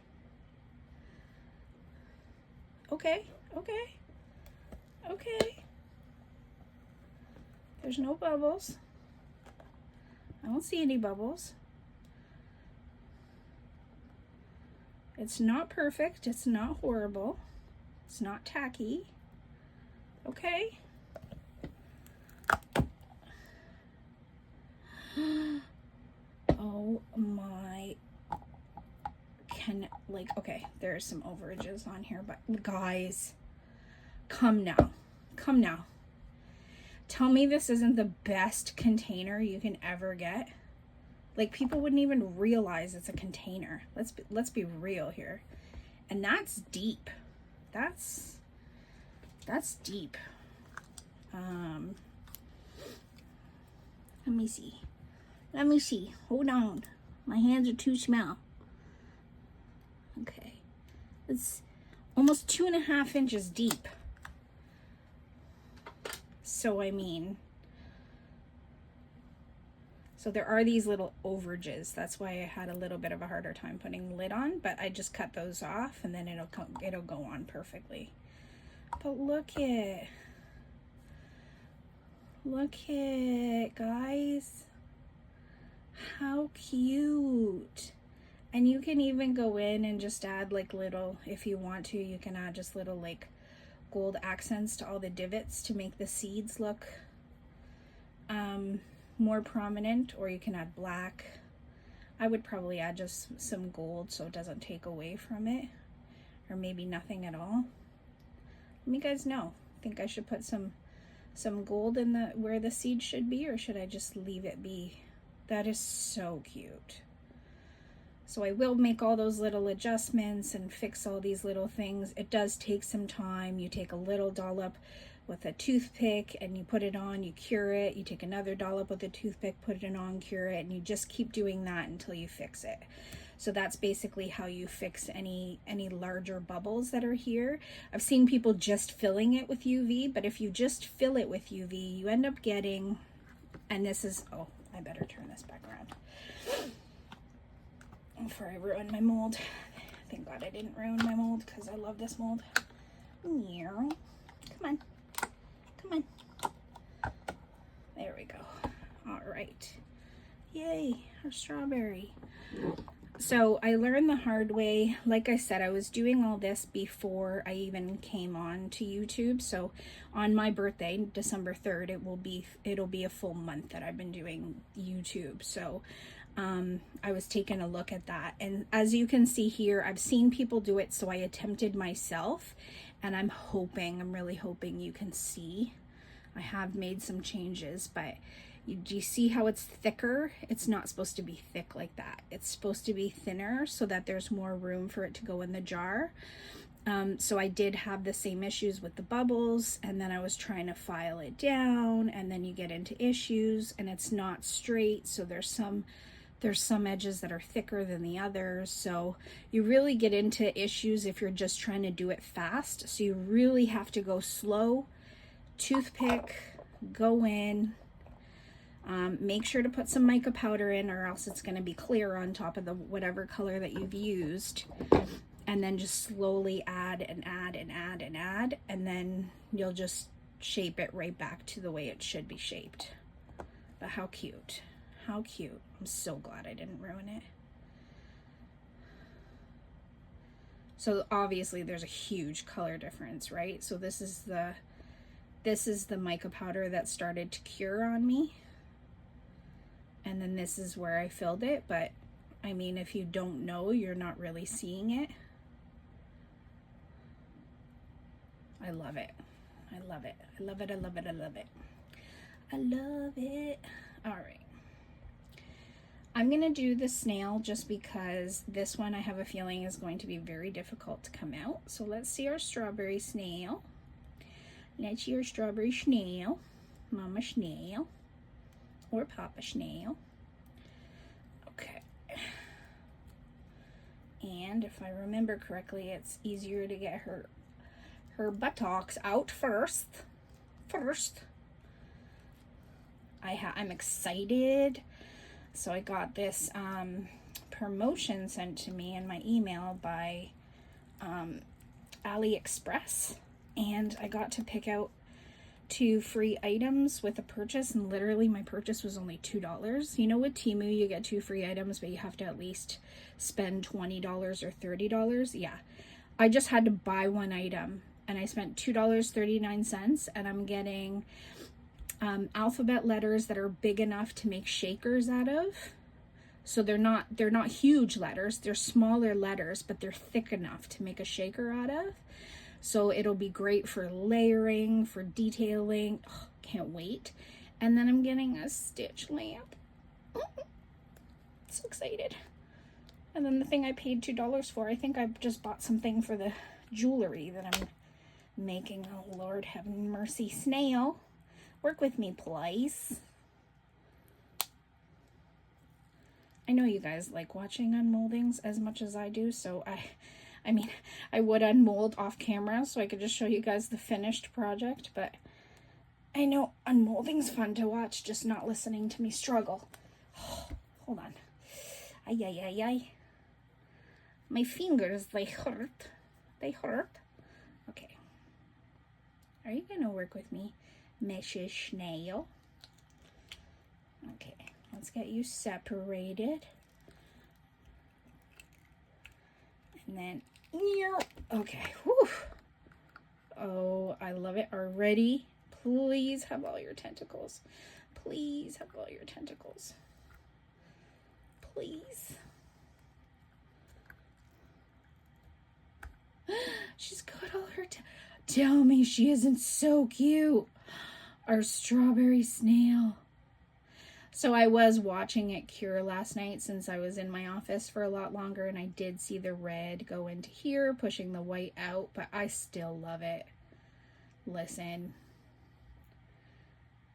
Okay. Okay. Okay. There's no bubbles. I don't see any bubbles. It's not perfect. It's not horrible. It's not tacky. Okay. Oh my. Okay, there's some overages on here, but guys, come now. Come now. Tell me this isn't the best container you can ever get. Like, people wouldn't even realize it's a container. Let's be real here. And that's deep. That's deep. Let me see. Let me see. Hold on. My hands are too small. Okay. It's almost 2.5 inches deep. So, I mean, so there are these little overages. That's why I had a little bit of a harder time putting the lid on, but I just cut those off and then it'll go on perfectly. But look it. Look it, guys. How cute. And you can even go in and just add like little, if you want to, you can add just little like gold accents to all the divots to make the seeds look more prominent, or you can add black. I would probably add just some gold so it doesn't take away from it, or maybe nothing at all. Let me guys know. Think I should put some gold in where the seed should be, or should I just leave it be? That is so cute. So I will make all those little adjustments and fix all these little things. It does take some time. You take a little dollop with a toothpick and you put it on, you cure it. You take another dollop with a toothpick, put it on, cure it, and you just keep doing that until you fix it. So that's basically how you fix any larger bubbles that are here. I've seen people just filling it with UV, but if you just fill it with UV, you end up getting, and this is, oh, I better turn this back around before I ruin my mold. Thank God I didn't ruin my mold because I love this mold. Meow. Come on. Come on. There we go. All right. Yay, our strawberry. So I learned the hard way. Like I said, I was doing all this before I even came on to YouTube. So on my birthday, December 3rd, it'll be a full month that I've been doing YouTube. So I was taking a look at that, and as you can see here, I've seen people do it, so I attempted myself, and I'm really hoping you can see. I have made some changes, but do you see how it's thicker? It's not supposed to be thick like that. It's supposed to be thinner so that there's more room for it to go in the jar. So I did have the same issues with the bubbles, and then I was trying to file it down, and then you get into issues and it's not straight. So there's some edges that are thicker than the others. So you really get into issues if you're just trying to do it fast. So you really have to go slow, toothpick, go in, make sure to put some mica powder in, or else it's going to be clear on top of the whatever color that you've used. And then just slowly add and add and add and add, and then you'll just shape it right back to the way it should be shaped. But how cute. How cute. I'm so glad I didn't ruin it. So obviously there's a huge color difference, right? So this is the mica powder that started to cure on me. And then this is where I filled it, but I mean, if you don't know, you're not really seeing it. I love it. I love it. I love it. I love it. I love it. I love it. All right. I'm going to do the snail just because this one I have a feeling is going to be very difficult to come out. So let's see our strawberry snail. Let's see our strawberry snail. Mama snail. Or Papa snail. Okay. And if I remember correctly, it's easier to get her buttocks out first. I'm excited. So I got this promotion sent to me in my email by AliExpress, and I got to pick out 2 free items with a purchase, and literally my purchase was only $2. You know, with Temu you get 2 free items, but you have to at least spend $20 or $30. Yeah, I just had to buy 1 item, and I spent $2.39, and I'm getting alphabet letters that are big enough to make shakers out of. So they're not huge letters, they're smaller letters, but they're thick enough to make a shaker out of. So it'll be great for layering, for detailing. Oh, can't wait. And then I'm getting a stitch lamp. So excited. And then the thing I paid $2 for, I think I just bought something for the jewelry that I'm making. Oh, Lord have mercy. Snail, work with me, please. I know you guys like watching unmoldings as much as I do, so I mean, I would unmold off camera so I could just show you guys the finished project, but I know unmolding's fun to watch, just not listening to me struggle. Oh, hold on. Ay, ay, ay, ay. My fingers, they hurt. They hurt. Okay. Are you gonna work with me, Mrs. Snail? Okay, let's get you separated. And then, okay, whew. Oh, I love it already. Please have all your tentacles. Please have all your tentacles. Please. She's got all her, tell me she isn't so cute. Our strawberry snail. So I was watching it cure last night since I was in my office for a lot longer, and I did see the red go into here, pushing the white out, but I still love it. Listen,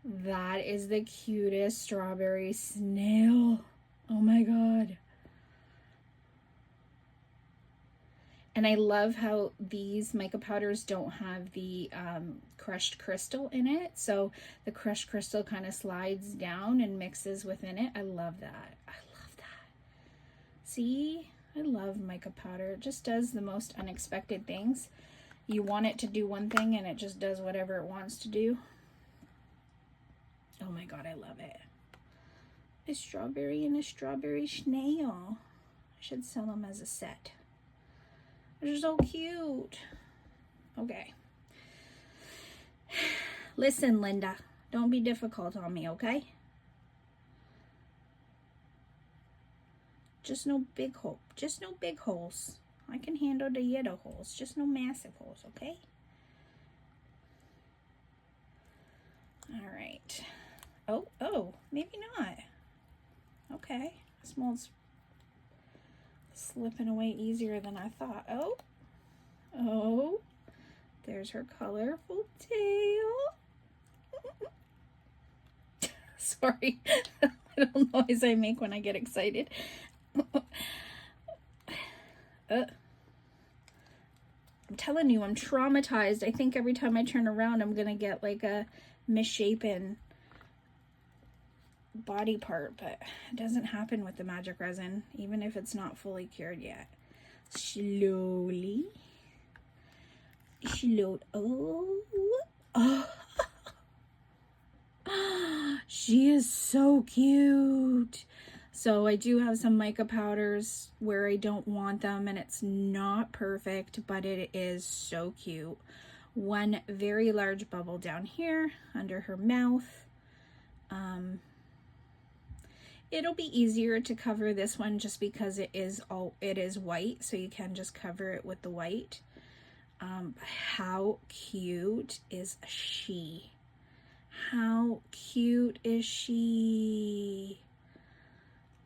that is the cutest strawberry snail. Oh my God. And I love how these mica powders don't have the crushed crystal in it. So the crushed crystal kind of slides down and mixes within it. I love that. I love that. See? I love mica powder. It just does the most unexpected things. You want it to do one thing and it just does whatever it wants to do. Oh my God, I love it. A strawberry and a strawberry snail. I should sell them as a set. They're so cute. Okay. Listen, Linda, don't be difficult on me, okay? Just no big hole. Just no big holes. I can handle the little holes. Just no massive holes, okay? All right. Oh, maybe not. Okay. This mold's slipping away easier than I thought. Oh, Oh, there's her colorful tail. Sorry, little noise I make when I get excited. I'm telling you, I'm traumatized. I think every time I turn around, I'm gonna get like a misshapen body part, but it doesn't happen with the magic resin, even if it's not fully cured yet. Slowly. Oh. She is so cute. So I do have some mica powders where I don't want them, and it's not perfect, but it is so cute. One very large bubble down here under her mouth. It'll be easier to cover this one just because it is white, so you can just cover it with the white. How cute is she? How cute is she?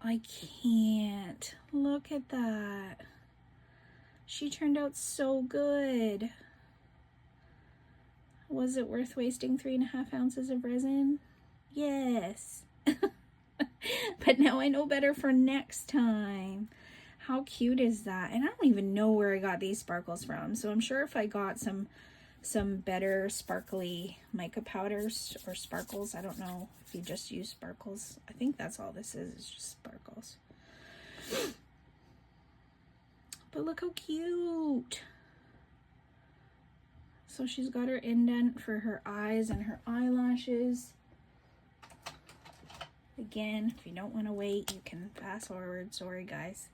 I can't. Look at that. She turned out so good. Was it worth wasting 3.5 ounces of resin? Yes. But now I know better for next time. How cute is that? And I don't even know where I got these sparkles from. So I'm sure if I got some better sparkly mica powders or sparkles, I don't know if you just use sparkles. I think that's all this is just sparkles. But look how cute. So she's got her indent for her eyes and her eyelashes. Again, if you don't want to wait, you can fast forward. Sorry, guys.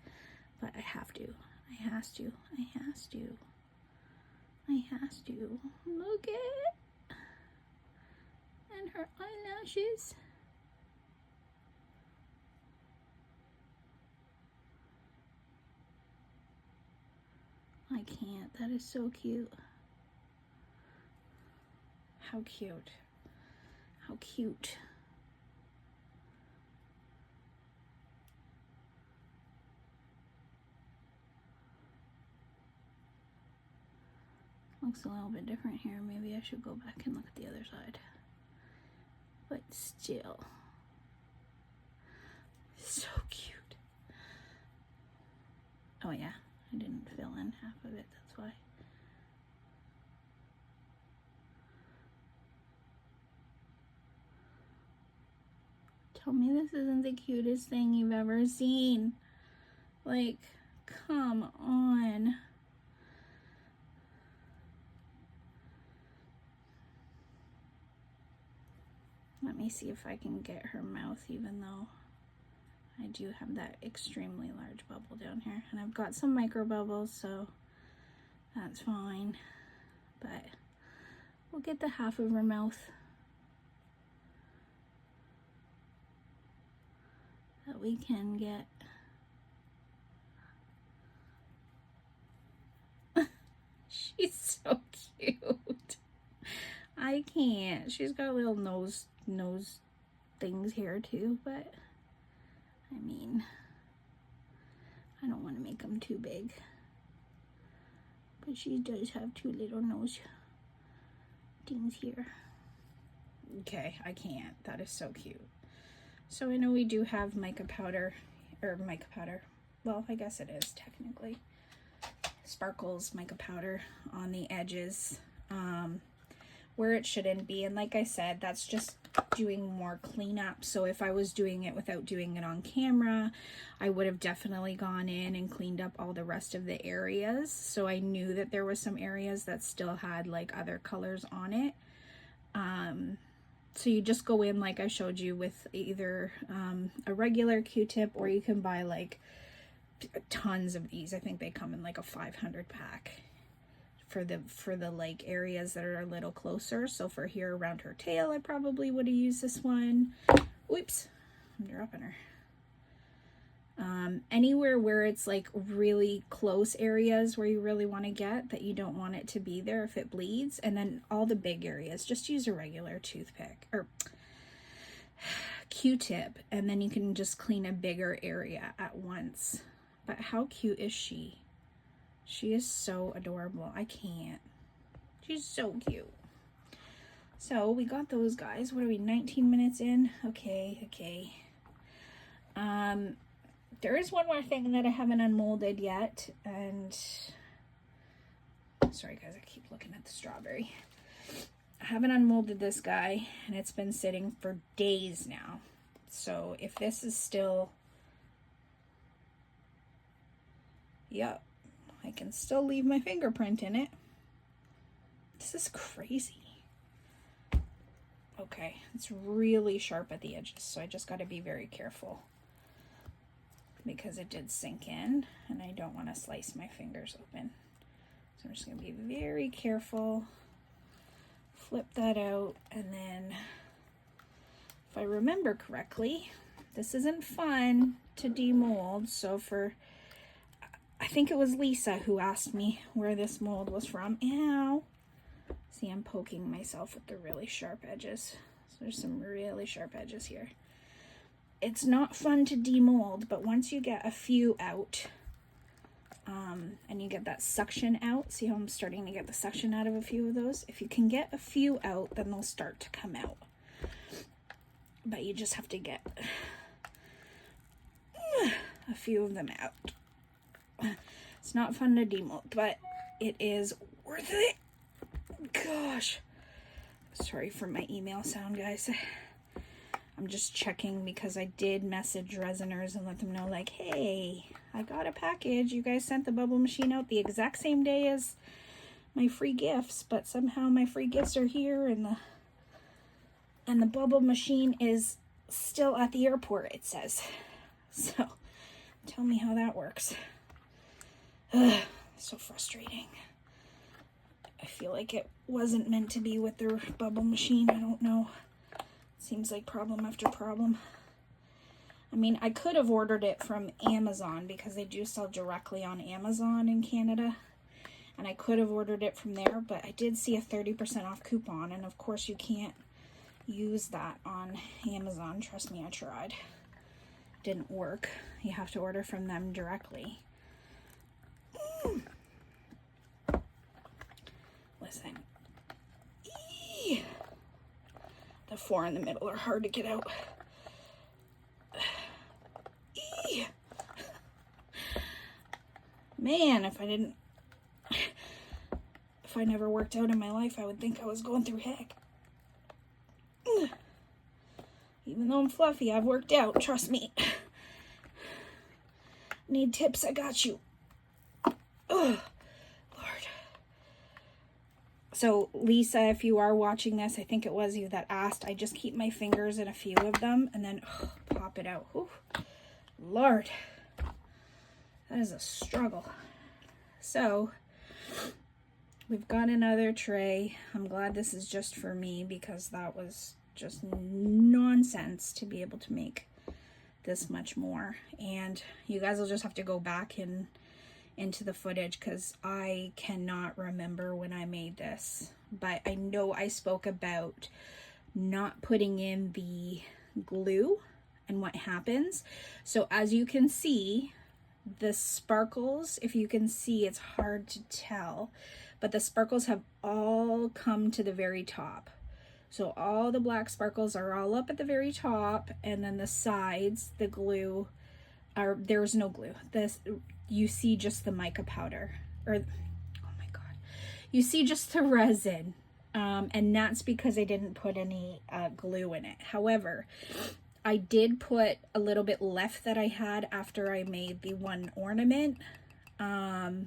But I have to. I has to. I has to. I has to. Look at it. And her eyelashes. I can't. That is so cute. How cute. How cute. Looks a little bit different here. Maybe I should go back and look at the other side. But still, so cute. Oh yeah, I didn't fill in half of it, that's why. Tell me this isn't the cutest thing you've ever seen. Like, come on. Let me see if I can get her mouth, even though I do have that extremely large bubble down here. And I've got some micro bubbles, so that's fine. But we'll get the half of her mouth that we can get. She's so cute. I can't. She's got little nose things here too, but I mean, I don't want to make them too big. But she does have 2 little nose things here. Okay, I can't. That is so cute. So I know we do have mica powder, well, I guess it is technically. Sparkles mica powder on the edges, where it shouldn't be. And like I said, that's just doing more cleanup. So if I was doing it without doing it on camera, I would have definitely gone in and cleaned up all the rest of the areas. So I knew that there was some areas that still had like other colors on it. So you just go in like I showed you with either a regular Q-tip, or you can buy like tons of these. I think they come in like a 500 pack for the like areas that are a little closer. So for here around her tail, I probably would have used this one. Whoops, I'm dropping her. Anywhere where it's like really close areas where you really want to get that you don't want it to be there if it bleeds. And then all the big areas, just use a regular toothpick or Q-tip, and then you can just clean a bigger area at once. But how cute is she? She is so adorable. I can't. She's so cute. So we got those guys. What are we, 19 minutes in? Okay. There is one more thing that I haven't unmolded yet, and sorry guys, I keep looking at the strawberry. I haven't unmolded this guy, and it's been sitting for days now. So if this is still, yep, I can still leave my fingerprint in it. This is crazy. Okay, it's really sharp at the edges, so I just got to be very careful because it did sink in, and I don't want to slice my fingers open. So I'm just going to be very careful. Flip that out, and then if I remember correctly, this isn't fun to demold. So I think it was Lisa who asked me where this mold was from. Ow! See, I'm poking myself with the really sharp edges. So there's some really sharp edges here. It's not fun to demold, but once you get a few out, and you get that suction out, see how I'm starting to get the suction out of a few of those? If you can get a few out, then they'll start to come out. But you just have to get a few of them out. It's not fun to demold, but it is worth it. Gosh. Sorry for my email sound, guys. I'm just checking because I did message resiners and let them know, like, hey, I got a package. You guys sent the bubble machine out the exact same day as my free gifts, but somehow my free gifts are here, and the bubble machine is still at the airport, it says. So tell me how that works. Ugh, so frustrating. I feel like it wasn't meant to be with their bubble machine. I don't know. Seems like problem after problem. I mean, I could have ordered it from Amazon because they do sell directly on Amazon in Canada. And I could have ordered it from there, but I did see a 30% off coupon. And of course you can't use that on Amazon. Trust me, I tried. Didn't work. You have to order from them directly. Listen. Eee. The four in the middle are hard to get out. Eee. Man, if I never worked out in my life, I would think I was going through heck. Even though I'm fluffy, I've worked out, trust me. Need tips, I got you. Ugh. So Lisa, if you are watching this, I think it was you that asked. I just keep my fingers in a few of them and then pop it out. Ooh, Lord, that is a struggle. So we've got another tray. I'm glad this is just for me because that was just nonsense to be able to make this much more. And you guys will just have to go back into the footage because I cannot remember when I made this, but I know I spoke about not putting in the glue and what happens. So as you can see, the sparkles, if you can see, it's hard to tell, but the sparkles have all come to the very top. So all the black sparkles are all up at the very top, and then the sides, the glue, there's no glue. You see just the mica powder, or oh my god, you see just the resin, and that's because I didn't put any glue in it. However, I did put a little bit left that I had after I made the one ornament, the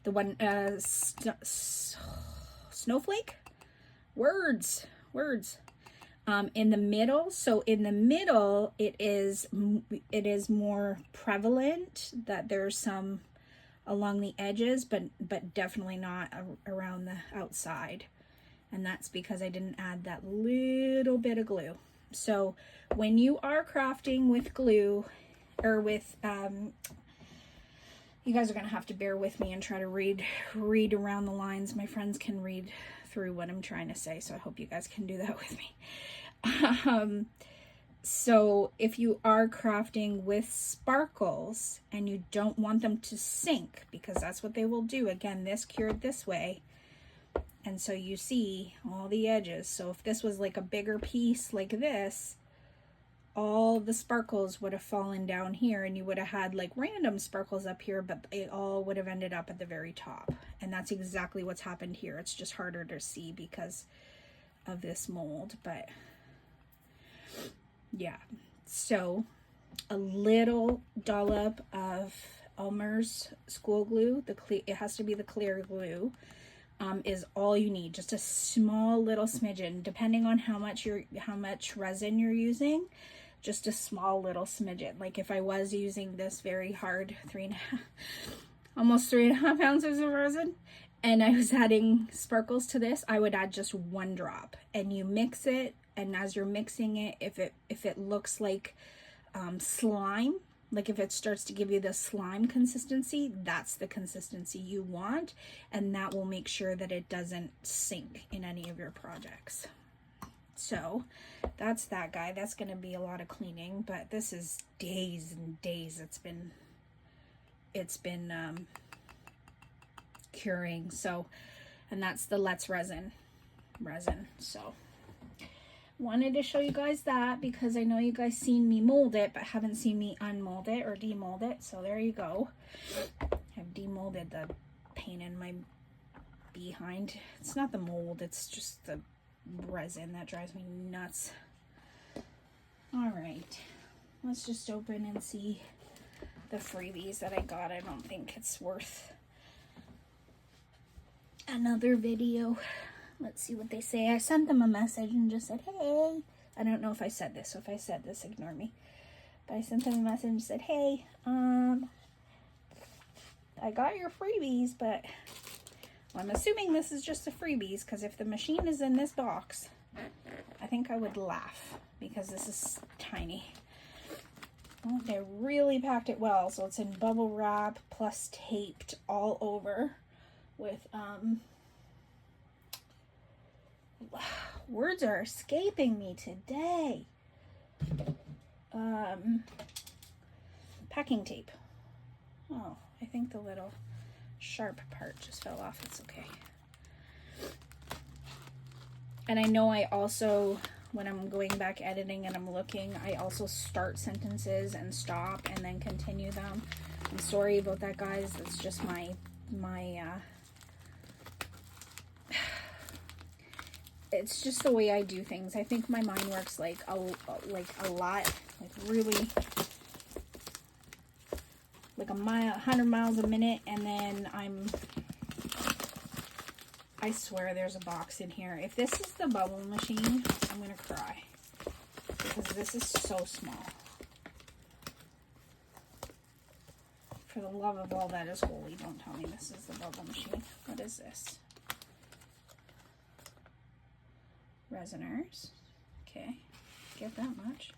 one snowflake, words. In the middle. So in the middle, it is more prevalent that there's some along the edges, but definitely not around the outside. And that's because I didn't add that little bit of glue. So when you are crafting with glue, or with, you guys are going to have to bear with me and try to read around the lines. My friends can read through what I'm trying to say, so I hope you guys can do that with me. So if you are crafting with sparkles and you don't want them to sink, because that's what they will do, again, this cured this way, and so you see all the edges. So if this was like a bigger piece like this, all the sparkles would have fallen down here, and you would have had like random sparkles up here, but they all would have ended up at the very top. And that's exactly what's happened here. It's just harder to see because of this mold, but yeah. So a little dollop of Elmer's school glue, it has to be the clear glue, is all you need. Just a small little smidgen, depending on how much resin you're using. Just a small little smidgen. Like if I was using this very hard almost 3.5 ounces of resin, and I was adding sparkles to this, I would add just 1 drop, and you mix it. And as you're mixing it, if it looks like slime, like if it starts to give you the slime consistency, that's the consistency you want, and that will make sure that it doesn't sink in any of your projects. So that's that guy. That's going to be a lot of cleaning, but this is days and days it's been curing. So, and that's the Let's Resin. So wanted to show you guys that because I know you guys seen me mold it, but haven't seen me unmold it or demold it. So there you go. I've demolded the paint in my behind. It's not the mold, it's just the resin that drives me nuts. All right, let's just open and see the freebies that I got. I don't think it's worth another video. Let's see what they say. I sent them a message and just said, hey. I don't know if I said this, so if I said this, ignore me. But I sent them a message and said, hey, I got your freebies, but I'm assuming this is just the freebies, because if the machine is in this box, I think I would laugh, because this is tiny. Well, they really packed it well, so it's in bubble wrap plus taped all over with, words are escaping me today. Packing tape. Oh, I think the little sharp part just fell off. It's okay. And I know I also, when I'm going back editing and I'm looking, I also start sentences and stop and then continue them. I'm sorry about that, guys. That's just my it's just the way I do things. I think my mind works like a lot, like really, like 100 miles a minute, and then I swear there's a box in here. If this is the bubble machine, I'm gonna cry, because this is so small. For the love of all that is holy, don't tell me this is the bubble machine. What is this? Resiners. Okay, get that much.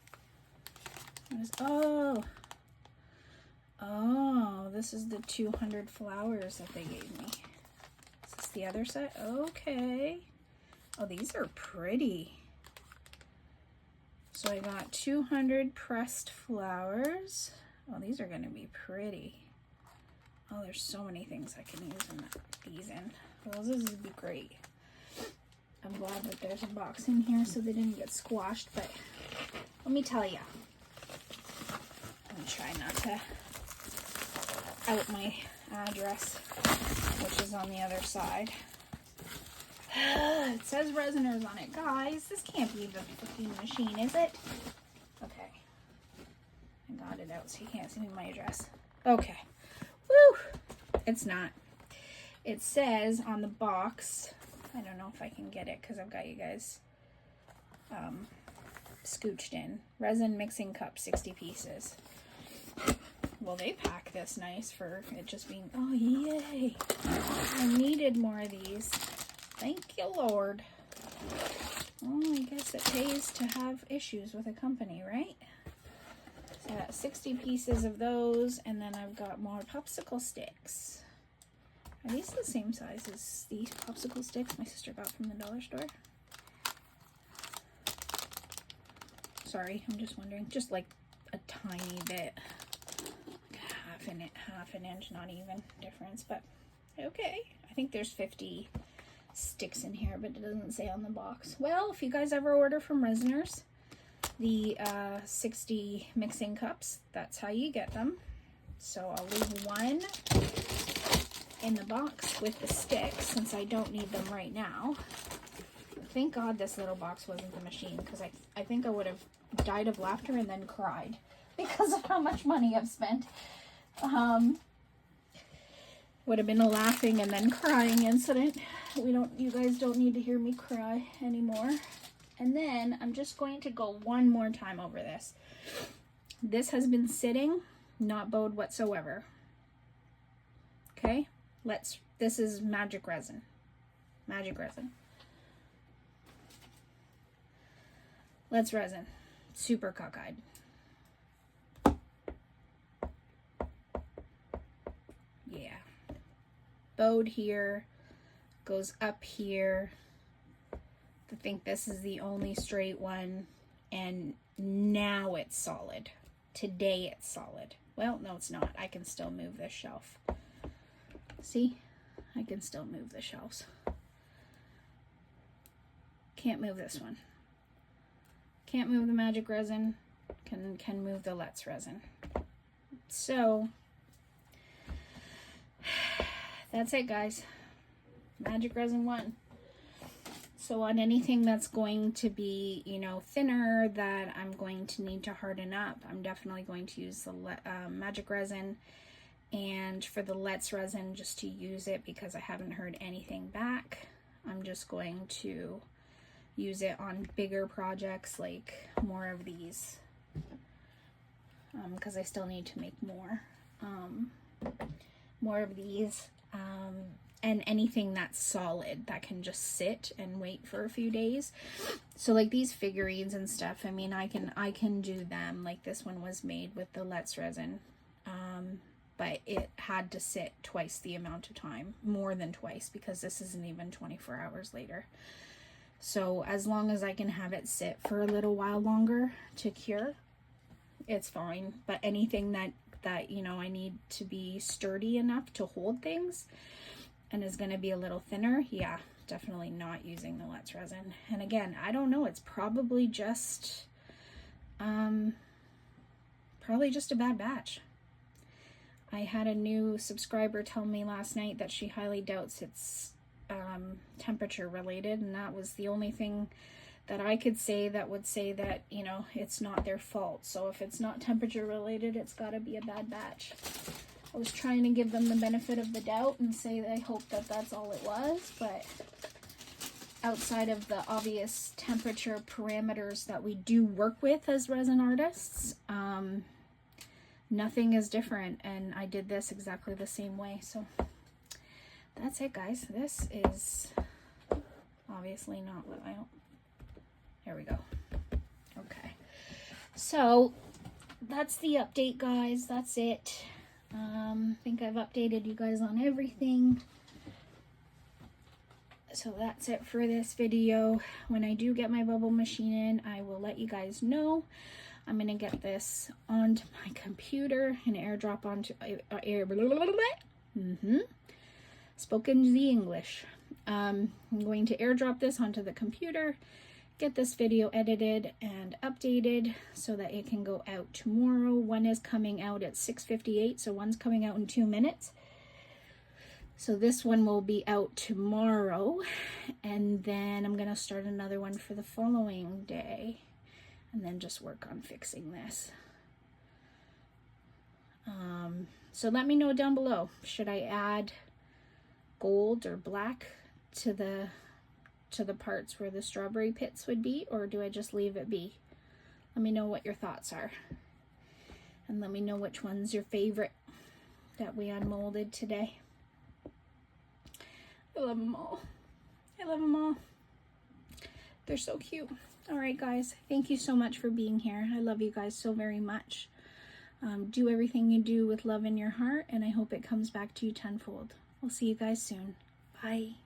What is, oh, this is the 200 flowers that they gave me. Is this the other set? Okay. Oh, these are pretty. So I got 200 pressed flowers. Oh, these are going to be pretty. Oh, there's so many things I can use these in. Well, this would be great. I'm glad that there's a box in here so they didn't get squashed, but let me tell you, I'm going to try not to out my address, which is on the other side. It says Resiners on it. Guys, this can't be the freaking machine, is it? Okay. I got it out so you can't see my address. Okay. Woo! It's not. It says on the box, I don't know if I can get it because I've got you guys scooched in. Resin mixing cup, 60 pieces. Well, they pack this nice for it just being, oh, yay. I needed more of these. Thank you, Lord. Well, I guess it pays to have issues with a company, right? So I got 60 pieces of those, and then I've got more popsicle sticks. Are these the same size as these popsicle sticks my sister got from the dollar store? Sorry, I'm just wondering. Just like a tiny bit. Like half an inch, not even difference, but okay. I think there's 50 sticks in here, but it doesn't say on the box. Well, if you guys ever order from Resiners, the 60 mixing cups, that's how you get them. So I'll leave one in the box with the sticks since I don't need them right now. Thank God this little box wasn't the machine, because I think I would have died of laughter and then cried because of how much money I've spent. Would have been a laughing and then crying incident. You guys don't need to hear me cry anymore. And then I'm just going to go one more time over this. This has been sitting, not bowed whatsoever. Okay, this is magic resin. Magic resin. Let's resin. Super cockeyed. Yeah. Bowed here, goes up here. I think this is the only straight one, and now it's solid. Today it's solid. Well, no, it's not. I can still move this shelf. See? I can still move the shelves. Can't move this one. Can't move the magic resin. Can move the Let's resin. So that's it, guys. Magic resin 1. So on anything that's going to be, you know, thinner, that I'm going to need to harden up, I'm definitely going to use the magic resin. And for the Let's resin, just to use it because I haven't heard anything back, I'm just going to use it on bigger projects, like more of these, because I still need to make more of these, and anything that's solid that can just sit and wait for a few days. So like these figurines and stuff, I mean, I can do them. Like this one was made with the Let's resin, but it had to sit twice the amount of time, more than twice, because this isn't even 24 hours later. So as long as I can have it sit for a little while longer to cure, it's fine. But anything that you know, I need to be sturdy enough to hold things and is going to be a little thinner, yeah, definitely not using the Let's resin. And again, I don't know, it's probably just a bad batch. I had a new subscriber tell me last night that she highly doubts it's temperature related, and that was the only thing that I could say that would say that, you know, it's not their fault. So if it's not temperature related, it's got to be a bad batch. I was trying to give them the benefit of the doubt and say that I hope that that's all it was, but outside of the obvious temperature parameters that we do work with as resin artists, nothing is different, and I did this exactly the same way. So that's it, guys. This is obviously not what I... There we go. Okay. So that's the update, guys. That's it. I think I've updated you guys on everything. So that's it for this video. When I do get my bubble machine in, I will let you guys know. I'm going to get this onto my computer and airdrop onto... Spoken the English. I'm going to airdrop this onto the computer, get this video edited and updated so that it can go out tomorrow. One is coming out at 6:58, so one's coming out in 2 minutes. So this one will be out tomorrow, and then I'm going to start another one for the following day, and then just work on fixing this. So let me know down below, should I add gold or black to the parts where the strawberry pits would be, or do I just leave it be? Let me know what your thoughts are, and let me know which one's your favorite that we unmolded today. I love them all. I love them all. They're so cute. All right, guys, thank you so much for being here. I love you guys so very much. Do everything you do with love in your heart, and I hope it comes back to you tenfold. We'll see you guys soon. Bye.